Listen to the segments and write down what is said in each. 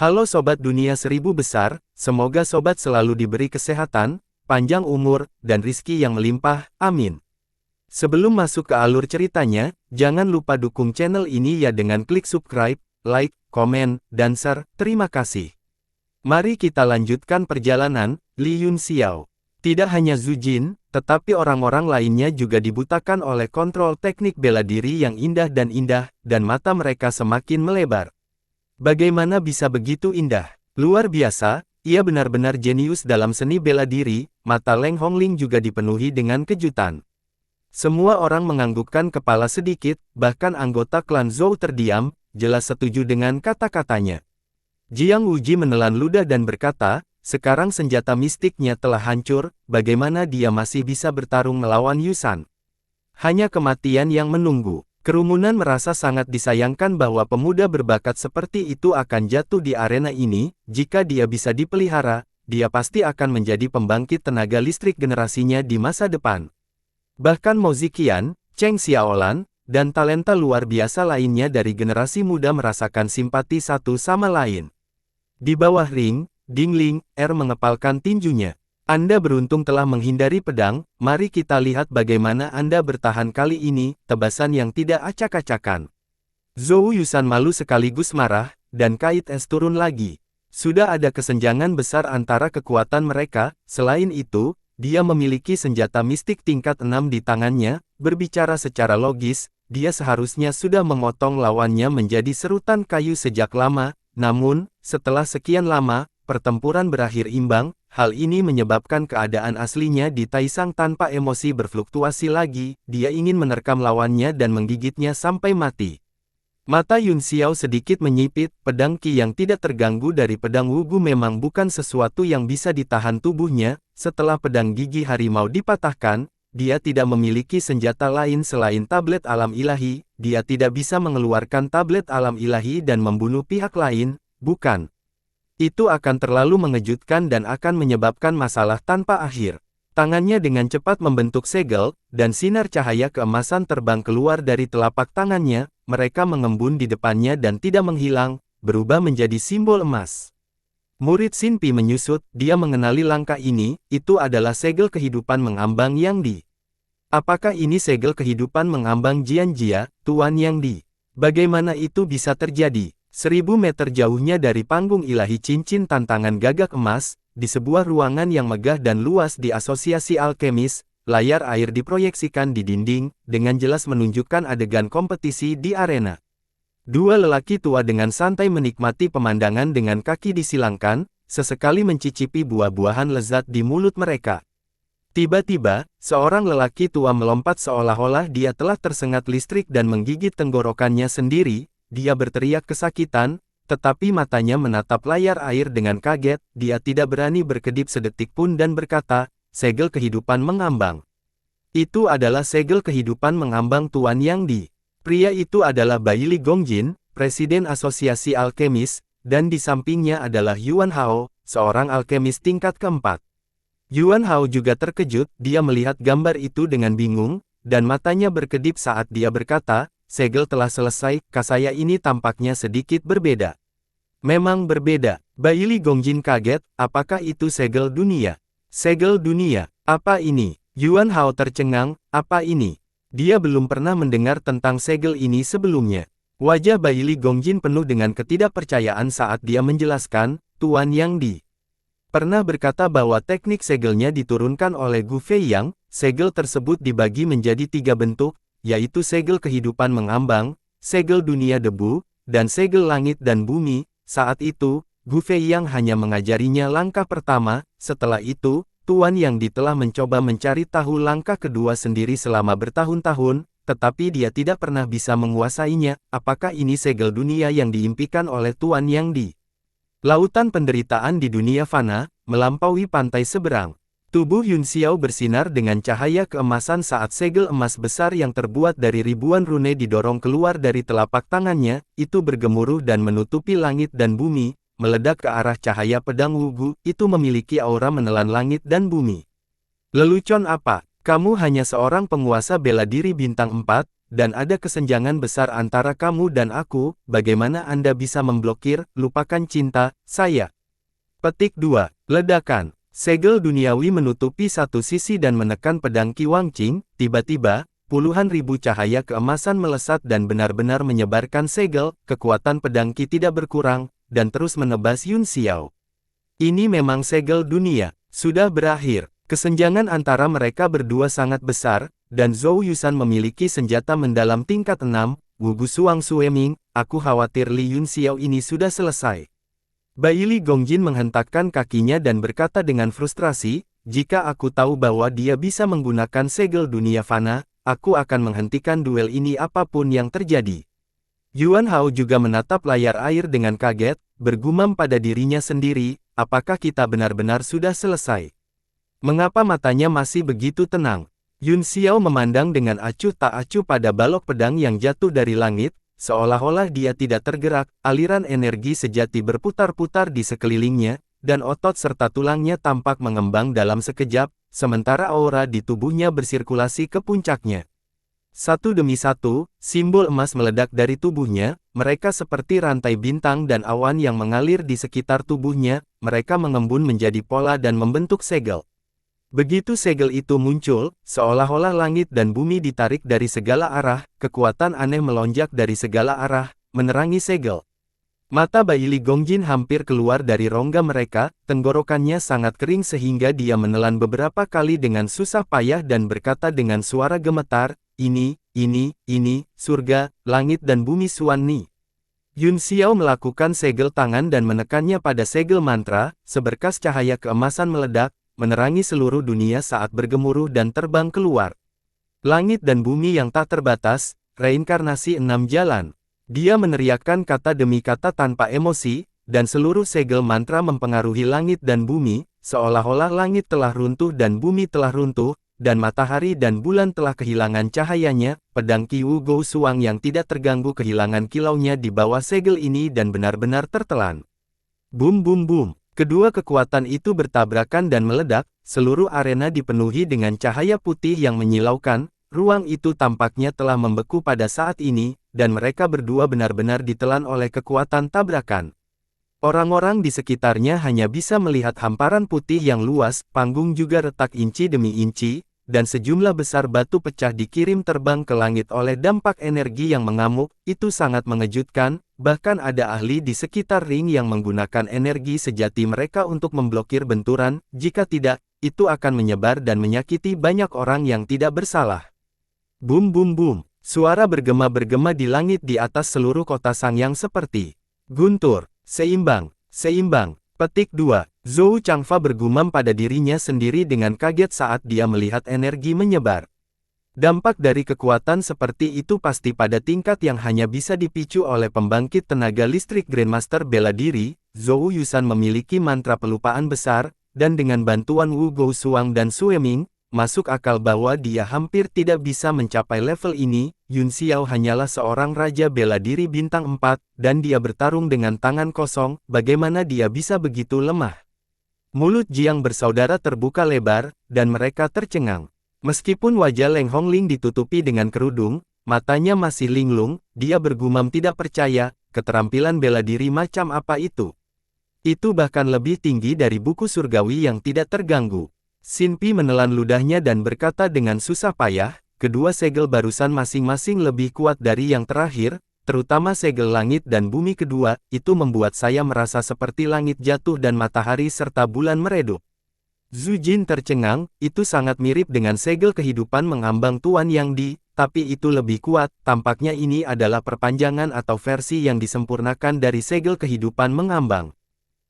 Halo Sobat Dunia Seribu Besar, semoga Sobat selalu diberi kesehatan, panjang umur, dan rizki yang melimpah, amin. Sebelum masuk ke alur ceritanya, jangan lupa dukung channel ini ya dengan klik subscribe, like, komen, dan share, terima kasih. Mari kita lanjutkan perjalanan, Li Yunxiao. Tidak hanya Zhu Jin, tetapi orang-orang lainnya juga dibutakan oleh kontrol teknik bela diri yang indah, dan mata mereka semakin melebar. Bagaimana bisa begitu indah? Luar biasa, ia benar-benar jenius dalam seni bela diri, mata Leng Hongling juga dipenuhi dengan kejutan. Semua orang menganggukkan kepala sedikit, bahkan anggota klan Zhou terdiam, jelas setuju dengan kata-katanya. Jiang Wuji menelan ludah dan berkata, sekarang senjata mistiknya telah hancur, bagaimana dia masih bisa bertarung melawan Yusan? Hanya kematian yang menunggu. Kerumunan merasa sangat disayangkan bahwa pemuda berbakat seperti itu akan jatuh di arena ini. Jika dia bisa dipelihara, dia pasti akan menjadi pembangkit tenaga listrik generasinya di masa depan. Bahkan Mo Ziqian, Cheng Xiaolan, dan talenta luar biasa lainnya dari generasi muda merasakan simpati satu sama lain. Di bawah ring, Dingling, mengepalkan tinjunya. Anda beruntung telah menghindari pedang, mari kita lihat bagaimana Anda bertahan kali ini, tebasan yang tidak acak-acakan. Zhou Yusan malu sekaligus marah, dan Kait Es turun lagi. Sudah ada kesenjangan besar antara kekuatan mereka, selain itu, dia memiliki senjata mistik tingkat 6 di tangannya, berbicara secara logis, dia seharusnya sudah memotong lawannya menjadi serutan kayu sejak lama, namun, setelah sekian lama, pertempuran berakhir imbang. Hal ini menyebabkan keadaan aslinya di Taisang tanpa emosi berfluktuasi lagi, dia ingin menerkam lawannya dan menggigitnya sampai mati. Mata Yunxiao sedikit menyipit, pedang Qi yang tidak terganggu dari pedang Wugu memang bukan sesuatu yang bisa ditahan tubuhnya. Setelah pedang gigi harimau dipatahkan, dia tidak memiliki senjata lain selain tablet alam ilahi, dia tidak bisa mengeluarkan tablet alam ilahi dan membunuh pihak lain, bukan. Itu akan terlalu mengejutkan dan akan menyebabkan masalah tanpa akhir. Tangannya dengan cepat membentuk segel, dan sinar cahaya keemasan terbang keluar dari telapak tangannya, mereka mengembun di depannya dan tidak menghilang, berubah menjadi simbol emas. Murid Xin Pi menyusut, dia mengenali langkah ini, itu adalah segel kehidupan mengambang Yang Di. Apakah ini segel kehidupan mengambang Jian Jia, Tuan Yang Di? Bagaimana itu bisa terjadi? 1000 meter jauhnya dari panggung ilahi cincin tantangan gagak emas, di sebuah ruangan yang megah dan luas di Asosiasi Alkemis, layar air diproyeksikan di dinding, dengan jelas menunjukkan adegan kompetisi di arena. Dua lelaki tua dengan santai menikmati pemandangan dengan kaki disilangkan, sesekali mencicipi buah-buahan lezat di mulut mereka. Tiba-tiba, seorang lelaki tua melompat seolah-olah dia telah tersengat listrik dan menggigit tenggorokannya sendiri. Dia berteriak kesakitan, tetapi matanya menatap layar air dengan kaget, dia tidak berani berkedip sedetik pun dan berkata, segel kehidupan mengambang. Itu adalah segel kehidupan mengambang Tuan Yang Di. Pria itu adalah Baili Gongjin, Presiden Asosiasi Alkemis, dan di sampingnya adalah Yuan Hao, seorang alkemis tingkat keempat. Yuan Hao juga terkejut, dia melihat gambar itu dengan bingung, dan matanya berkedip saat dia berkata, segel telah selesai, saya ini tampaknya sedikit berbeda. Memang berbeda. Baili Gongjin kaget, apakah itu segel dunia? Segel dunia, apa ini? Yuan Hao tercengang, apa ini? Dia belum pernah mendengar tentang segel ini sebelumnya. Wajah Baili Gongjin penuh dengan ketidakpercayaan saat dia menjelaskan, Tuan Yang Di pernah berkata bahwa teknik segelnya diturunkan oleh Gu Feiyang. Segel tersebut dibagi menjadi 3 bentuk, yaitu segel kehidupan mengambang, segel dunia debu, dan segel langit dan bumi. Saat itu, Gu Feiyang hanya mengajarinya langkah pertama, setelah itu, Tuan Yang Di telah mencoba mencari tahu langkah kedua sendiri selama bertahun-tahun, tetapi dia tidak pernah bisa menguasainya. Apakah ini segel dunia yang diimpikan oleh Tuan Yang Di? Lautan penderitaan di dunia fana, melampaui pantai seberang. Tubuh Yunxiao bersinar dengan cahaya keemasan saat segel emas besar yang terbuat dari ribuan rune didorong keluar dari telapak tangannya, itu bergemuruh dan menutupi langit dan bumi, meledak ke arah cahaya pedang Wugu, itu memiliki aura menelan langit dan bumi. Lelucon apa? Kamu hanya seorang penguasa bela diri bintang 4, dan ada kesenjangan besar antara kamu dan aku, bagaimana Anda bisa memblokir, lupakan cinta, saya. Petik 2. Ledakan. Segel duniawi menutupi satu sisi dan menekan pedang Qi Wangqing, tiba-tiba, puluhan ribu cahaya keemasan melesat dan benar-benar menyebarkan segel, kekuatan pedang Qi tidak berkurang, dan terus menebas Yun Xiao. Ini memang segel dunia, sudah berakhir. Kesenjangan antara mereka berdua sangat besar, dan Zhou Yusan memiliki senjata mendalam tingkat 6, Wugu Suang Sueming, aku khawatir Li Yun Xiao ini sudah selesai. Baili Gongjin menghentakkan kakinya dan berkata dengan frustrasi, jika aku tahu bahwa dia bisa menggunakan segel dunia fana, aku akan menghentikan duel ini apapun yang terjadi. Yuan Hao juga menatap layar air dengan kaget, bergumam pada dirinya sendiri, apakah kita benar-benar sudah selesai? Mengapa matanya masih begitu tenang? Yun Xiao memandang dengan acuh tak acuh pada balok pedang yang jatuh dari langit, seolah-olah dia tidak tergerak, aliran energi sejati berputar-putar di sekelilingnya, dan otot serta tulangnya tampak mengembang dalam sekejap, sementara aura di tubuhnya bersirkulasi ke puncaknya. Satu demi satu, simbol emas meledak dari tubuhnya, mereka seperti rantai bintang dan awan yang mengalir di sekitar tubuhnya, mereka mengembun menjadi pola dan membentuk segel. Begitu segel itu muncul, seolah-olah langit dan bumi ditarik dari segala arah, kekuatan aneh melonjak dari segala arah, menerangi segel. Mata Baili Gongjin hampir keluar dari rongga mereka, tenggorokannya sangat kering sehingga dia menelan beberapa kali dengan susah payah dan berkata dengan suara gemetar, ini, surga, langit dan bumi Xuan Ni. Yun Xiao melakukan segel tangan dan menekannya pada segel mantra, seberkas cahaya keemasan meledak, menerangi seluruh dunia saat bergemuruh dan terbang keluar. Langit dan bumi yang tak terbatas, reinkarnasi 6 jalan. Dia meneriakkan kata demi kata tanpa emosi, dan seluruh segel mantra mempengaruhi langit dan bumi, seolah-olah langit telah runtuh dan bumi telah runtuh, dan matahari dan bulan telah kehilangan cahayanya, pedang Qi Wu Gou Suang yang tidak terganggu kehilangan kilaunya di bawah segel ini dan benar-benar tertelan. Bum bum bum. Kedua kekuatan itu bertabrakan dan meledak, seluruh arena dipenuhi dengan cahaya putih yang menyilaukan, ruang itu tampaknya telah membeku pada saat ini, dan mereka berdua benar-benar ditelan oleh kekuatan tabrakan. Orang-orang di sekitarnya hanya bisa melihat hamparan putih yang luas, panggung juga retak inci demi inci, dan sejumlah besar batu pecah dikirim terbang ke langit oleh dampak energi yang mengamuk, itu sangat mengejutkan, bahkan ada ahli di sekitar ring yang menggunakan energi sejati mereka untuk memblokir benturan, jika tidak, itu akan menyebar dan menyakiti banyak orang yang tidak bersalah. Bum bum bum, suara bergema-bergema di langit di atas seluruh kota Sangyang seperti guntur, seimbang, seimbang. Petik 2. Zhou Changfa bergumam pada dirinya sendiri dengan kaget saat dia melihat energi menyebar. Dampak dari kekuatan seperti itu pasti pada tingkat yang hanya bisa dipicu oleh pembangkit tenaga listrik Grandmaster bela diri. Zhou Yusan memiliki mantra pelupaan besar, dan dengan bantuan Wu Gou Suang dan Sueming, masuk akal bahwa dia hampir tidak bisa mencapai level ini. Yun Xiao hanyalah seorang raja bela diri bintang 4, dan dia bertarung dengan tangan kosong, bagaimana dia bisa begitu lemah? Mulut Jiang bersaudara terbuka lebar, dan mereka tercengang. Meskipun wajah Leng Hongling ditutupi dengan kerudung, matanya masih linglung, dia bergumam tidak percaya, keterampilan bela diri macam apa itu? Itu bahkan lebih tinggi dari buku surgawi yang tidak terganggu. Xin Pi menelan ludahnya dan berkata dengan susah payah, kedua segel barusan masing-masing lebih kuat dari yang terakhir, terutama segel langit dan bumi kedua, itu membuat saya merasa seperti langit jatuh dan matahari serta bulan meredup. Zhu Jin tercengang, itu sangat mirip dengan segel kehidupan mengambang Tuan Yang Di, tapi itu lebih kuat, tampaknya ini adalah perpanjangan atau versi yang disempurnakan dari segel kehidupan mengambang.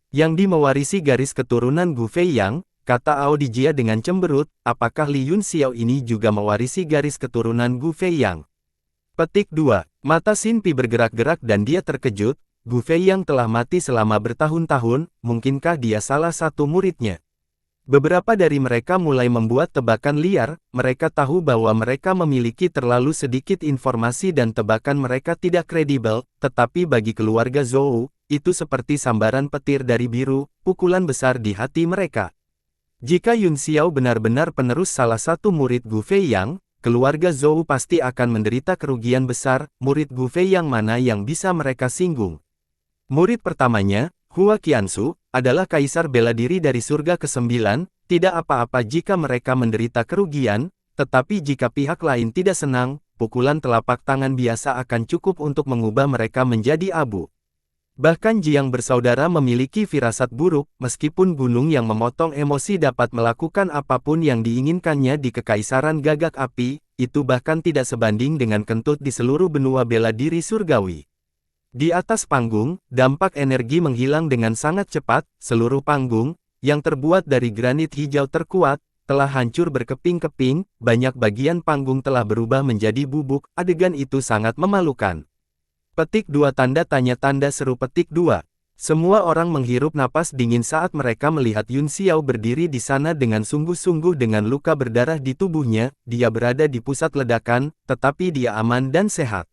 Yang Di mewarisi garis keturunan Gu Fei Yang, kata Ao Dijia dengan cemberut, apakah Li Yun Xiao ini juga mewarisi garis keturunan Gu Fei Yang? Petik 2. Mata Xin Pi bergerak-gerak dan dia terkejut, Gu Fei Yang telah mati selama bertahun-tahun, mungkinkah dia salah satu muridnya? Beberapa dari mereka mulai membuat tebakan liar, mereka tahu bahwa mereka memiliki terlalu sedikit informasi dan tebakan mereka tidak kredibel, tetapi bagi keluarga Zhou, itu seperti sambaran petir dari biru, pukulan besar di hati mereka. Jika Yun Xiao benar-benar penerus salah satu murid Gu Fei Yang, keluarga Zhou pasti akan menderita kerugian besar. Murid Gu Fei yang mana yang bisa mereka singgung? Murid pertamanya, Hua Qiansu, adalah kaisar bela diri dari surga ke-9, tidak apa-apa jika mereka menderita kerugian, tetapi jika pihak lain tidak senang, pukulan telapak tangan biasa akan cukup untuk mengubah mereka menjadi abu. Bahkan Jiang bersaudara memiliki firasat buruk, meskipun gunung yang memotong emosi dapat melakukan apapun yang diinginkannya di kekaisaran gagak api, itu bahkan tidak sebanding dengan kentut di seluruh benua bela diri surgawi. Di atas panggung, dampak energi menghilang dengan sangat cepat, seluruh panggung, yang terbuat dari granit hijau terkuat, telah hancur berkeping-keping, banyak bagian panggung telah berubah menjadi bubuk, adegan itu sangat memalukan. Petik 2 tanda tanya tanda seru petik 2. Semua orang menghirup napas dingin saat mereka melihat Yun Xiao berdiri di sana dengan sungguh-sungguh dengan luka berdarah di tubuhnya, dia berada di pusat ledakan, tetapi dia aman dan sehat.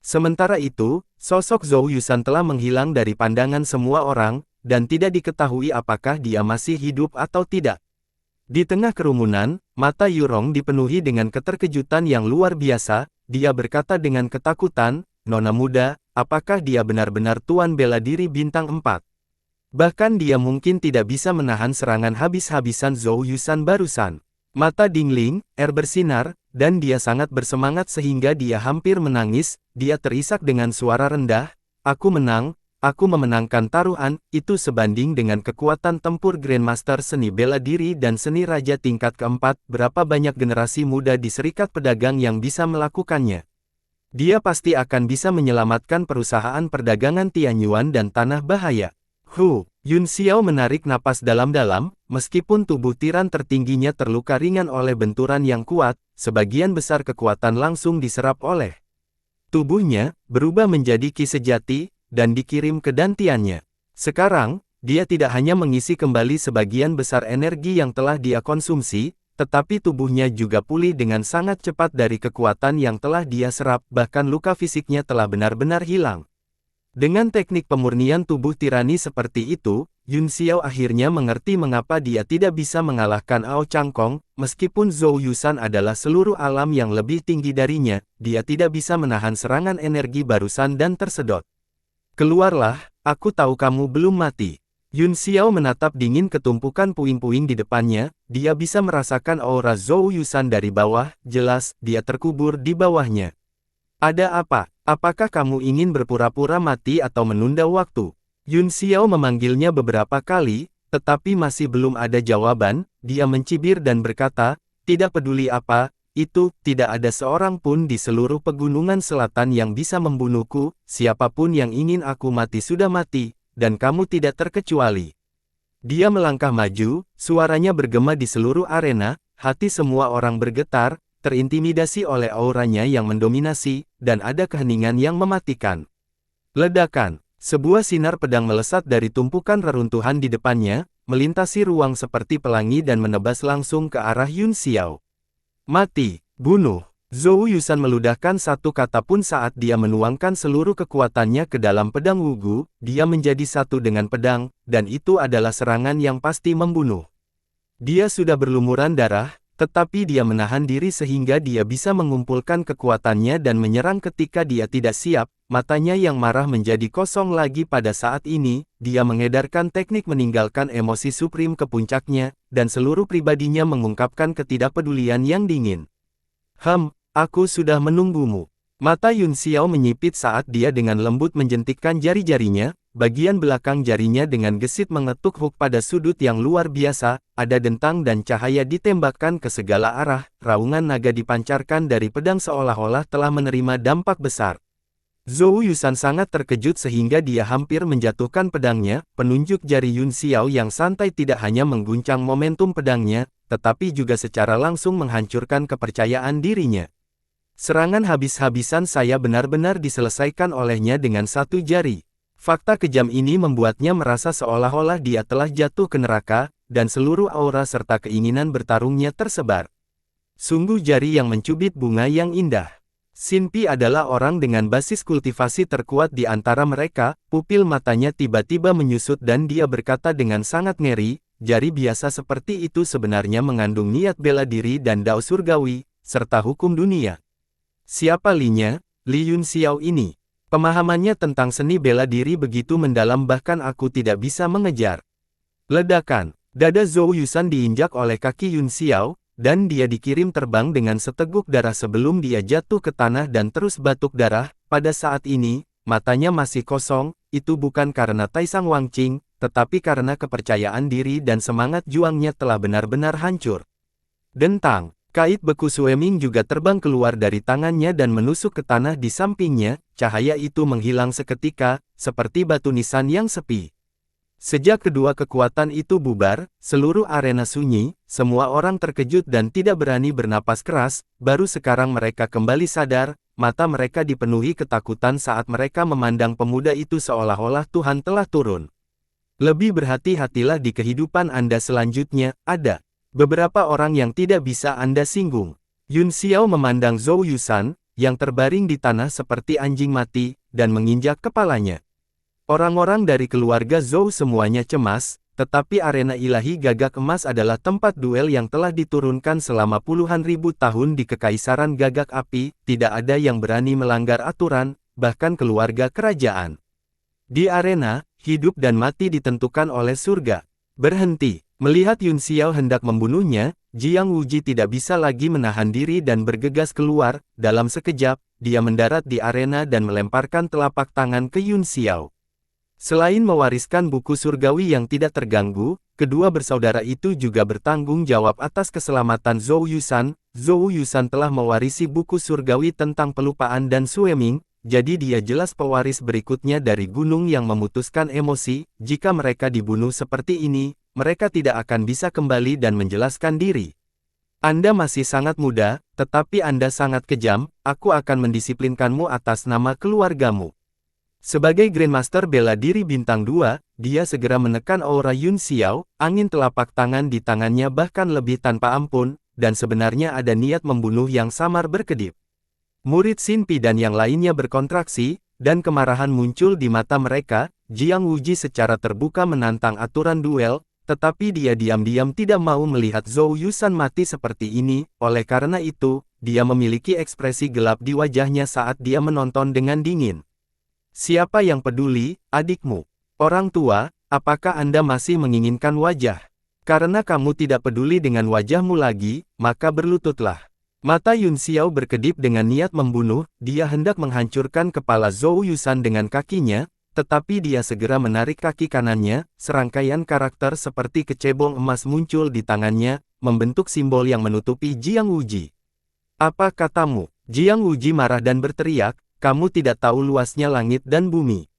Sementara itu, sosok Zhou Yusan telah menghilang dari pandangan semua orang, dan tidak diketahui apakah dia masih hidup atau tidak. Di tengah kerumunan, mata Yurong dipenuhi dengan keterkejutan yang luar biasa, dia berkata dengan ketakutan, "Nona muda, apakah dia benar-benar tuan bela diri bintang 4? Bahkan dia mungkin tidak bisa menahan serangan habis-habisan Zhou Yusan barusan." Mata Dingling, bersinar, dan dia sangat bersemangat sehingga dia hampir menangis, dia terisak dengan suara rendah, "Aku menang, aku memenangkan taruhan, itu sebanding dengan kekuatan tempur Grandmaster seni bela diri dan seni raja tingkat keempat, berapa banyak generasi muda di Serikat Pedagang yang bisa melakukannya. Dia pasti akan bisa menyelamatkan perusahaan perdagangan Tianyuan dan Tanah Bahaya." Yun Xiao menarik napas dalam-dalam, meskipun tubuh tiran tertingginya terluka ringan oleh benturan yang kuat, sebagian besar kekuatan langsung diserap oleh tubuhnya, berubah menjadi ki sejati, dan dikirim ke dantiannya. Sekarang, dia tidak hanya mengisi kembali sebagian besar energi yang telah dia konsumsi, tetapi tubuhnya juga pulih dengan sangat cepat dari kekuatan yang telah dia serap, bahkan luka fisiknya telah benar-benar hilang. Dengan teknik pemurnian tubuh tirani seperti itu, Yun Xiao akhirnya mengerti mengapa dia tidak bisa mengalahkan Ao Changkong, meskipun Zhou Yusan adalah seluruh alam yang lebih tinggi darinya, dia tidak bisa menahan serangan energi barusan dan tersedot. "Keluarlah, aku tahu kamu belum mati." Yun Xiao menatap dingin ketumpukan puing-puing di depannya, dia bisa merasakan aura Zhou Yusan dari bawah, jelas, dia terkubur di bawahnya. "Ada apa? Apakah kamu ingin berpura-pura mati atau menunda waktu?" Yun Xiao memanggilnya beberapa kali, tetapi masih belum ada jawaban, dia mencibir dan berkata, "Tidak peduli apa, itu, tidak ada seorang pun di seluruh pegunungan selatan yang bisa membunuhku, siapapun yang ingin aku mati sudah mati, dan kamu tidak terkecuali." Dia melangkah maju, suaranya bergema di seluruh arena, hati semua orang bergetar, terintimidasi oleh auranya yang mendominasi, dan ada keheningan yang mematikan. Ledakan. Sebuah sinar pedang melesat dari tumpukan reruntuhan di depannya, melintasi ruang seperti pelangi dan menebas langsung ke arah Yun Xiao. "Mati, bunuh." Zhou Yusan meludahkan satu kata pun saat dia menuangkan seluruh kekuatannya ke dalam pedang Wugu, dia menjadi satu dengan pedang, dan itu adalah serangan yang pasti membunuh. Dia sudah berlumuran darah, tetapi dia menahan diri sehingga dia bisa mengumpulkan kekuatannya dan menyerang ketika dia tidak siap, matanya yang marah menjadi kosong lagi pada saat ini, dia mengedarkan teknik meninggalkan emosi suprim ke puncaknya, dan seluruh pribadinya mengungkapkan ketidakpedulian yang dingin. Aku sudah menunggumu." Mata Yun Xiao menyipit saat dia dengan lembut menjentikkan jari-jarinya, bagian belakang jarinya dengan gesit mengetuk hook pada sudut yang luar biasa, ada dentang dan cahaya ditembakkan ke segala arah, raungan naga dipancarkan dari pedang seolah-olah telah menerima dampak besar. Zhou Yusan sangat terkejut sehingga dia hampir menjatuhkan pedangnya, penunjuk jari Yun Xiao yang santai tidak hanya mengguncang momentum pedangnya, tetapi juga secara langsung menghancurkan kepercayaan dirinya. Serangan habis-habisan saya benar-benar diselesaikan olehnya dengan satu jari. Fakta kejam ini membuatnya merasa seolah-olah dia telah jatuh ke neraka, dan seluruh aura serta keinginan bertarungnya tersebar. Sungguh jari yang mencubit bunga yang indah. Xin Pi adalah orang dengan basis kultivasi terkuat di antara mereka, pupil matanya tiba-tiba menyusut dan dia berkata dengan sangat ngeri, "Jari biasa seperti itu sebenarnya mengandung niat bela diri dan dao surgawi. serta hukum dunia. Siapa Li-nya? Li Yunxiao ini. Pemahamannya tentang seni bela diri begitu mendalam bahkan aku tidak bisa mengejar. Ledakan. Dada Zhou Yusan diinjak oleh kaki Yunxiao, dan dia dikirim terbang dengan seteguk darah sebelum dia jatuh ke tanah dan terus batuk darah. Pada saat ini, matanya masih kosong, itu bukan karena Taisang Wangqing, tetapi karena kepercayaan diri dan semangat juangnya telah benar-benar hancur. Dentang. Kait beku Sueming juga terbang keluar dari tangannya dan menusuk ke tanah di sampingnya, cahaya itu menghilang seketika, seperti batu nisan yang sepi. Sejak kedua kekuatan itu bubar, seluruh arena sunyi, semua orang terkejut dan tidak berani bernapas keras, baru sekarang mereka kembali sadar, mata mereka dipenuhi ketakutan saat mereka memandang pemuda itu seolah-olah Tuhan telah turun. Lebih berhati-hatilah di kehidupan Anda selanjutnya, ada beberapa orang yang tidak bisa Anda singgung. Yunxiao memandang Zhou Yusan, yang terbaring di tanah seperti anjing mati, dan menginjak kepalanya. Orang-orang dari keluarga Zhou semuanya cemas, tetapi arena ilahi gagak emas adalah tempat duel yang telah diturunkan selama puluhan ribu tahun di Kekaisaran Gagak Api, tidak ada yang berani melanggar aturan, bahkan keluarga kerajaan. Di arena, hidup dan mati ditentukan oleh surga. Berhenti. Melihat Yunxiao hendak membunuhnya, Jiang Wuji tidak bisa lagi menahan diri dan bergegas keluar. Dalam sekejap, dia mendarat di arena dan melemparkan telapak tangan ke Yunxiao. Selain mewariskan buku surgawi yang tidak terganggu, kedua bersaudara itu juga bertanggung jawab atas keselamatan Zhou Yusan. Zhou Yusan telah mewarisi buku surgawi tentang pelupaan dan Sueming, jadi dia jelas pewaris berikutnya dari gunung yang memutuskan emosi. Jika mereka dibunuh seperti ini, mereka tidak akan bisa kembali dan menjelaskan diri. Anda masih sangat muda, tetapi Anda sangat kejam, aku akan mendisiplinkanmu atas nama keluargamu. Sebagai Grandmaster bela diri bintang 2, dia segera menekan aura Yunxiao, angin telapak tangan di tangannya bahkan lebih tanpa ampun, dan sebenarnya ada niat membunuh yang samar berkedip. Murid Xin Pi dan yang lainnya berkontraksi, dan kemarahan muncul di mata mereka. Jiang Wuji secara terbuka menantang aturan duel, tetapi dia diam-diam tidak mau melihat Zhou Yusan mati seperti ini, oleh karena itu, dia memiliki ekspresi gelap di wajahnya saat dia menonton dengan dingin. Siapa yang peduli, adikmu? Orang tua, apakah Anda masih menginginkan wajah? Karena kamu tidak peduli dengan wajahmu lagi, maka berlututlah. Mata Yunxiao berkedip dengan niat membunuh, dia hendak menghancurkan kepala Zhou Yusan dengan kakinya, tetapi dia segera menarik kaki kanannya, serangkaian karakter seperti kecebong emas muncul di tangannya, membentuk simbol yang menutupi Jiang Wuji. Apa katamu? Jiang Wuji marah dan berteriak, kamu tidak tahu luasnya langit dan bumi.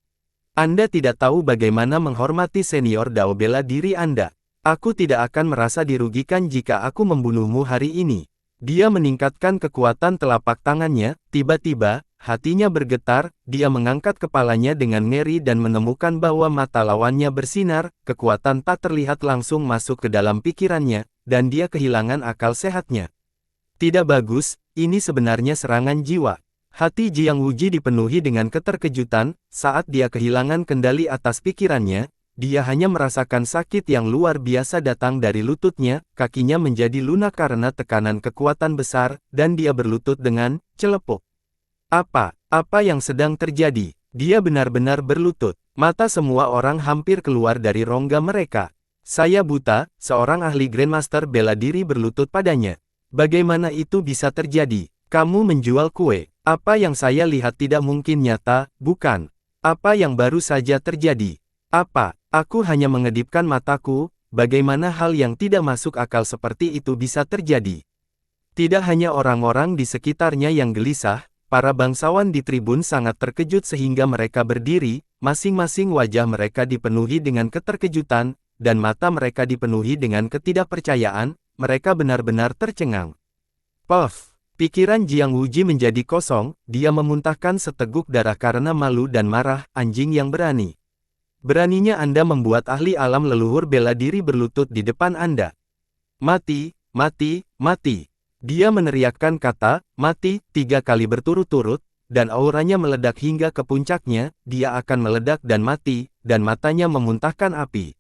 Anda tidak tahu bagaimana menghormati senior Dao bela diri Anda. Aku tidak akan merasa dirugikan jika aku membunuhmu hari ini. Dia meningkatkan kekuatan telapak tangannya, tiba-tiba, hatinya bergetar, dia mengangkat kepalanya dengan ngeri dan menemukan bahwa mata lawannya bersinar, kekuatan tak terlihat langsung masuk ke dalam pikirannya, dan dia kehilangan akal sehatnya. Tidak bagus, ini sebenarnya serangan jiwa. Hati Jiang Wuji dipenuhi dengan keterkejutan, saat dia kehilangan kendali atas pikirannya, dia hanya merasakan sakit yang luar biasa datang dari lututnya, kakinya menjadi lunak karena tekanan kekuatan besar, dan dia berlutut dengan celepuk. Apa yang sedang terjadi? Dia benar-benar berlutut. Mata semua orang hampir keluar dari rongga mereka. Saya buta, seorang ahli Grandmaster bela diri berlutut padanya. Bagaimana itu bisa terjadi? Kamu menjual kue. Apa yang saya lihat tidak mungkin nyata, bukan? Apa yang baru saja terjadi? Aku hanya mengedipkan mataku, bagaimana hal yang tidak masuk akal seperti itu bisa terjadi? Tidak hanya orang-orang di sekitarnya yang gelisah, para bangsawan di tribun sangat terkejut sehingga mereka berdiri, masing-masing wajah mereka dipenuhi dengan keterkejutan, dan mata mereka dipenuhi dengan ketidakpercayaan, mereka benar-benar tercengang. Puff! Pikiran Jiang Wuji menjadi kosong, dia memuntahkan seteguk darah karena malu dan marah, anjing yang berani. Beraninya Anda membuat ahli alam leluhur bela diri berlutut di depan Anda. Mati, mati, mati. Dia meneriakkan kata, mati, 3 kali berturut-turut, dan auranya meledak hingga ke puncaknya, dia akan meledak dan mati, dan matanya memuntahkan api.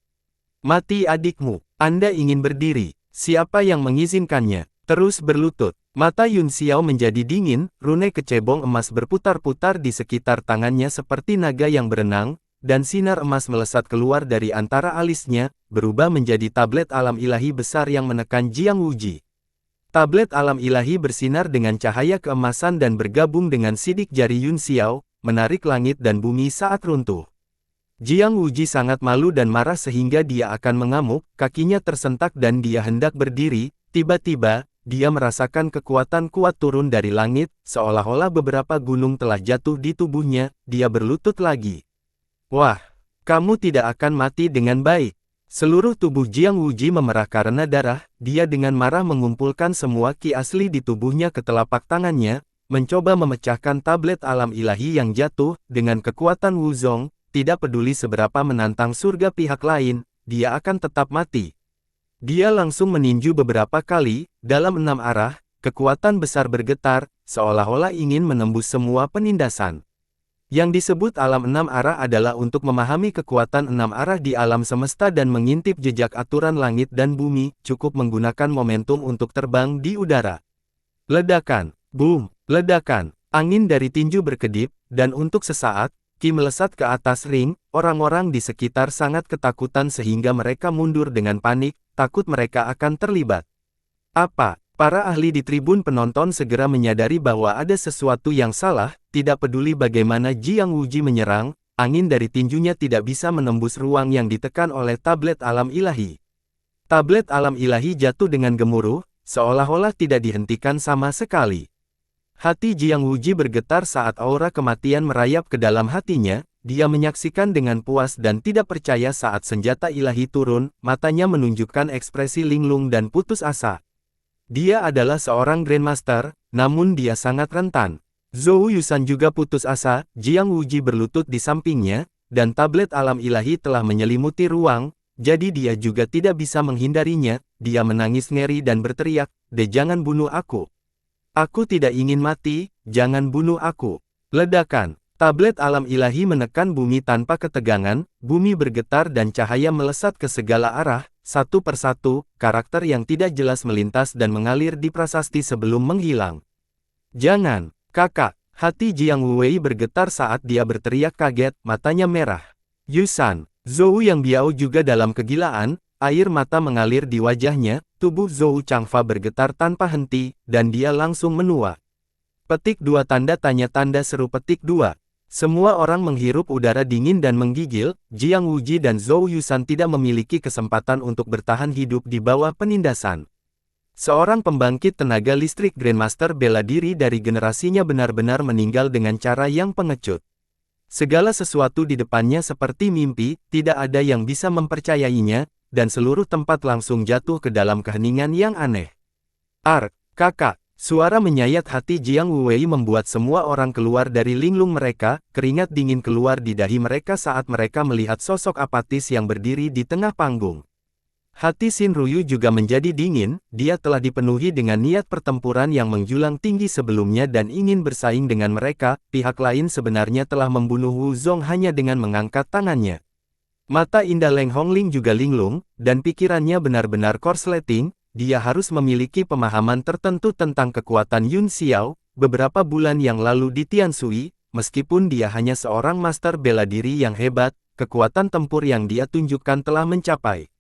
Mati adikmu, Anda ingin berdiri, siapa yang mengizinkannya? Terus berlutut. Mata Yun Xiao menjadi dingin, rune kecebong emas berputar-putar di sekitar tangannya seperti naga yang berenang, dan sinar emas melesat keluar dari antara alisnya, berubah menjadi tablet alam ilahi besar yang menekan Jiang Wuji. Tablet alam ilahi bersinar dengan cahaya keemasan dan bergabung dengan sidik jari Yun Xiao, menarik langit dan bumi saat runtuh. Jiang Wuji sangat malu dan marah sehingga dia akan mengamuk, kakinya tersentak dan dia hendak berdiri, tiba-tiba, dia merasakan kekuatan kuat turun dari langit, seolah-olah beberapa gunung telah jatuh di tubuhnya, dia berlutut lagi. Wah, kamu tidak akan mati dengan baik. Seluruh tubuh Jiang Wuji memerah karena darah, dia dengan marah mengumpulkan semua ki asli di tubuhnya ke telapak tangannya, mencoba memecahkan tablet alam ilahi yang jatuh, dengan kekuatan Wuzong, tidak peduli seberapa menantang surga pihak lain, dia akan tetap mati. Dia langsung meninju beberapa kali, dalam 6 arah, kekuatan besar bergetar, seolah-olah ingin menembus semua penindasan. Yang disebut alam 6 arah adalah untuk memahami kekuatan 6 arah di alam semesta dan mengintip jejak aturan langit dan bumi, cukup menggunakan momentum untuk terbang di udara. Ledakan, boom, ledakan, angin dari tinju berkedip, dan untuk sesaat, ki melesat ke atas ring, orang-orang di sekitar sangat ketakutan sehingga mereka mundur dengan panik, takut mereka akan terlibat. Apa? Para ahli di tribun penonton segera menyadari bahwa ada sesuatu yang salah, tidak peduli bagaimana Jiang Wuji menyerang, angin dari tinjunya tidak bisa menembus ruang yang ditekan oleh tablet alam ilahi. Tablet alam ilahi jatuh dengan gemuruh, seolah-olah tidak dihentikan sama sekali. Hati Jiang Wuji bergetar saat aura kematian merayap ke dalam hatinya, dia menyaksikan dengan puas dan tidak percaya saat senjata ilahi turun, matanya menunjukkan ekspresi linglung dan putus asa. Dia adalah seorang Grandmaster, namun dia sangat rentan. Zhou Yusan juga putus asa, Jiang Wuji berlutut di sampingnya, dan tablet alam ilahi telah menyelimuti ruang, jadi dia juga tidak bisa menghindarinya, dia menangis ngeri dan berteriak, jangan bunuh aku. Aku tidak ingin mati, jangan bunuh aku. Ledakan, tablet alam ilahi menekan bumi tanpa ketegangan, bumi bergetar dan cahaya melesat ke segala arah. Satu persatu, karakter yang tidak jelas melintas dan mengalir di prasasti sebelum menghilang. Jangan, kakak, hati Jiang Wuwei bergetar saat dia berteriak kaget, matanya merah. Yusan, Zhou yang biao juga dalam kegilaan, air mata mengalir di wajahnya, tubuh Zhou Changfa bergetar tanpa henti, dan dia langsung menua. Petik 2 tanda tanya tanda seru petik 2. Semua orang menghirup udara dingin dan menggigil, Jiang Wuji dan Zhou Yusan tidak memiliki kesempatan untuk bertahan hidup di bawah penindasan. Seorang pembangkit tenaga listrik Grandmaster bela diri dari generasinya benar-benar meninggal dengan cara yang pengecut. Segala sesuatu di depannya seperti mimpi, tidak ada yang bisa mempercayainya, dan seluruh tempat langsung jatuh ke dalam keheningan yang aneh. Kakak. Suara menyayat hati Jiang Wuwei membuat semua orang keluar dari linglung mereka, keringat dingin keluar di dahi mereka saat mereka melihat sosok apatis yang berdiri di tengah panggung. Hati Xin Ruyu juga menjadi dingin, dia telah dipenuhi dengan niat pertempuran yang menjulang tinggi sebelumnya dan ingin bersaing dengan mereka, pihak lain sebenarnya telah membunuh Wu Zong hanya dengan mengangkat tangannya. Mata indah Leng Hongling juga linglung, dan pikirannya benar-benar korsleting. Dia harus memiliki pemahaman tertentu tentang kekuatan Yun Xiao, beberapa bulan yang lalu di Tianshui, meskipun dia hanya seorang master bela diri yang hebat, kekuatan tempur yang dia tunjukkan telah mencapai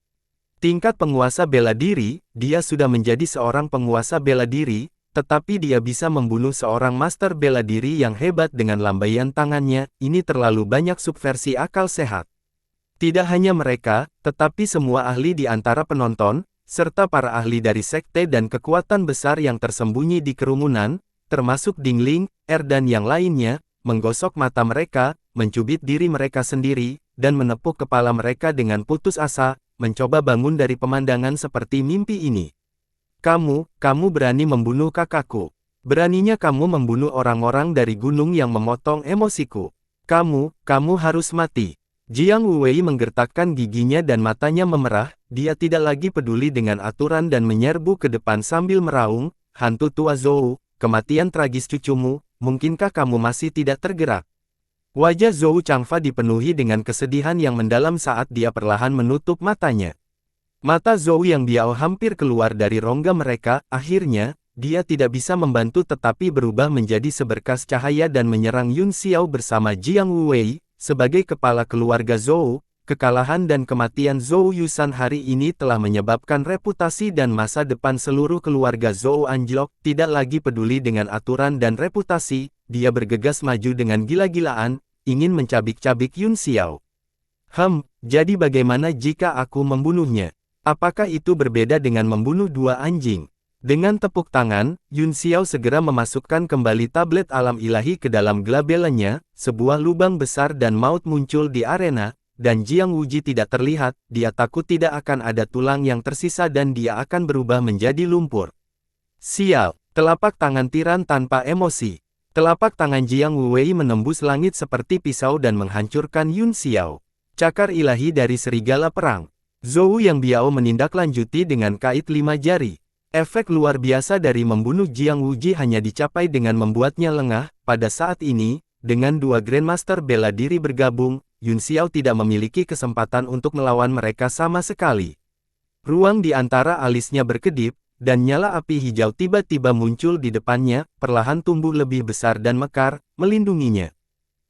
tingkat penguasa bela diri, dia sudah menjadi seorang penguasa bela diri, tetapi dia bisa membunuh seorang master bela diri yang hebat dengan lambaian tangannya, ini terlalu banyak subversi akal sehat. Tidak hanya mereka, tetapi semua ahli di antara penonton, serta para ahli dari sekte dan kekuatan besar yang tersembunyi di kerumunan, termasuk Dingling, dan yang lainnya, menggosok mata mereka, mencubit diri mereka sendiri, dan menepuk kepala mereka dengan putus asa, mencoba bangun dari pemandangan seperti mimpi ini. Kamu berani membunuh kakakku. Beraninya kamu membunuh orang-orang dari gunung yang memotong emosiku. Kamu harus mati. Jiang Wuwei menggertakkan giginya dan matanya memerah, dia tidak lagi peduli dengan aturan dan menyerbu ke depan sambil meraung, hantu tua Zhou, kematian tragis cucumu, mungkinkah kamu masih tidak tergerak? Wajah Zhou Changfa dipenuhi dengan kesedihan yang mendalam saat dia perlahan menutup matanya. Mata Zhou yang biao hampir keluar dari rongga mereka, akhirnya, dia tidak bisa membantu tetapi berubah menjadi seberkas cahaya dan menyerang Yun Xiao bersama Jiang Wuwei, sebagai kepala keluarga Zhou. Kekalahan dan kematian Zhou Yusan hari ini telah menyebabkan reputasi dan masa depan seluruh keluarga Zhou anjlok. Tidak lagi peduli dengan aturan dan reputasi, dia bergegas maju dengan gila-gilaan, ingin mencabik-cabik Yun Xiao. Jadi bagaimana jika aku membunuhnya? Apakah itu berbeda dengan membunuh dua anjing? Dengan tepuk tangan, Yun Xiao segera memasukkan kembali tablet alam ilahi ke dalam glabelanya, sebuah lubang besar dan maut muncul di arena. Dan Jiang Wuji tidak terlihat, dia takut tidak akan ada tulang yang tersisa dan dia akan berubah menjadi lumpur. Sial, telapak tangan tiran tanpa emosi. Telapak tangan Jiang Wuwei menembus langit seperti pisau dan menghancurkan Yun Xiao. Cakar ilahi dari serigala perang. Zhou Yang Biao menindaklanjuti dengan kait 5 jari. Efek luar biasa dari membunuh Jiang Wuji hanya dicapai dengan membuatnya lengah. Pada saat ini, dengan dua Grandmaster bela diri bergabung, Yun Xiao tidak memiliki kesempatan untuk melawan mereka sama sekali. Ruang di antara alisnya berkedip, dan nyala api hijau tiba-tiba muncul di depannya, perlahan tumbuh lebih besar dan mekar, melindunginya.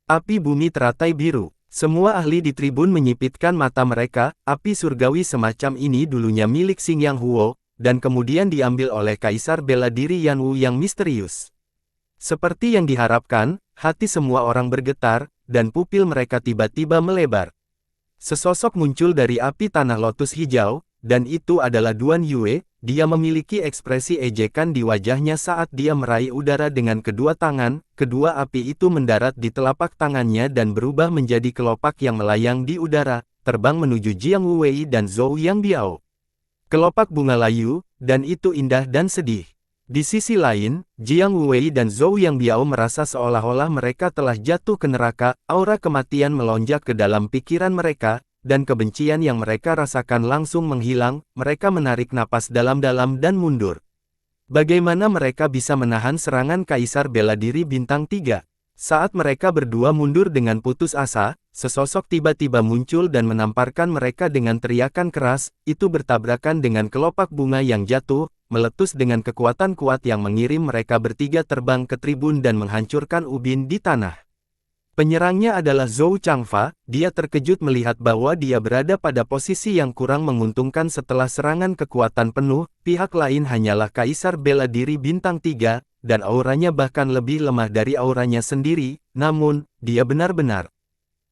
Api bumi teratai biru. Semua ahli di tribun menyipitkan mata mereka. Api surgawi semacam ini dulunya milik Xing Yang Huo, dan kemudian diambil oleh Kaisar bela diri Yan Wu yang misterius. Seperti yang diharapkan, hati semua orang bergetar, dan pupil mereka tiba-tiba melebar. Sesosok muncul dari api tanah lotus hijau, dan itu adalah Duan Yue. Dia memiliki ekspresi ejekan di wajahnya saat dia meraih udara dengan kedua tangan. Kedua api itu mendarat di telapak tangannya dan berubah menjadi kelopak yang melayang di udara, terbang menuju Jiang Wuwei dan Zhou Yang Biao. Kelopak bunga layu, dan itu indah dan sedih. Di sisi lain, Jiang Wuwei dan Zhou Yang Biao merasa seolah-olah mereka telah jatuh ke neraka. Aura kematian melonjak ke dalam pikiran mereka, dan kebencian yang mereka rasakan langsung menghilang. Mereka menarik napas dalam-dalam dan mundur. Bagaimana mereka bisa menahan serangan Kaisar bela diri bintang 3? Saat mereka berdua mundur dengan putus asa, sesosok tiba-tiba muncul dan menamparkan mereka dengan teriakan keras. Itu bertabrakan dengan kelopak bunga yang jatuh, meletus dengan kekuatan kuat yang mengirim mereka bertiga terbang ke tribun dan menghancurkan ubin di tanah. Penyerangnya adalah Zhou Changfa. Dia terkejut melihat bahwa dia berada pada posisi yang kurang menguntungkan setelah serangan kekuatan penuh. Pihak lain hanyalah Kaisar bela diri bintang 3, dan auranya bahkan lebih lemah dari auranya sendiri. Namun, dia benar-benar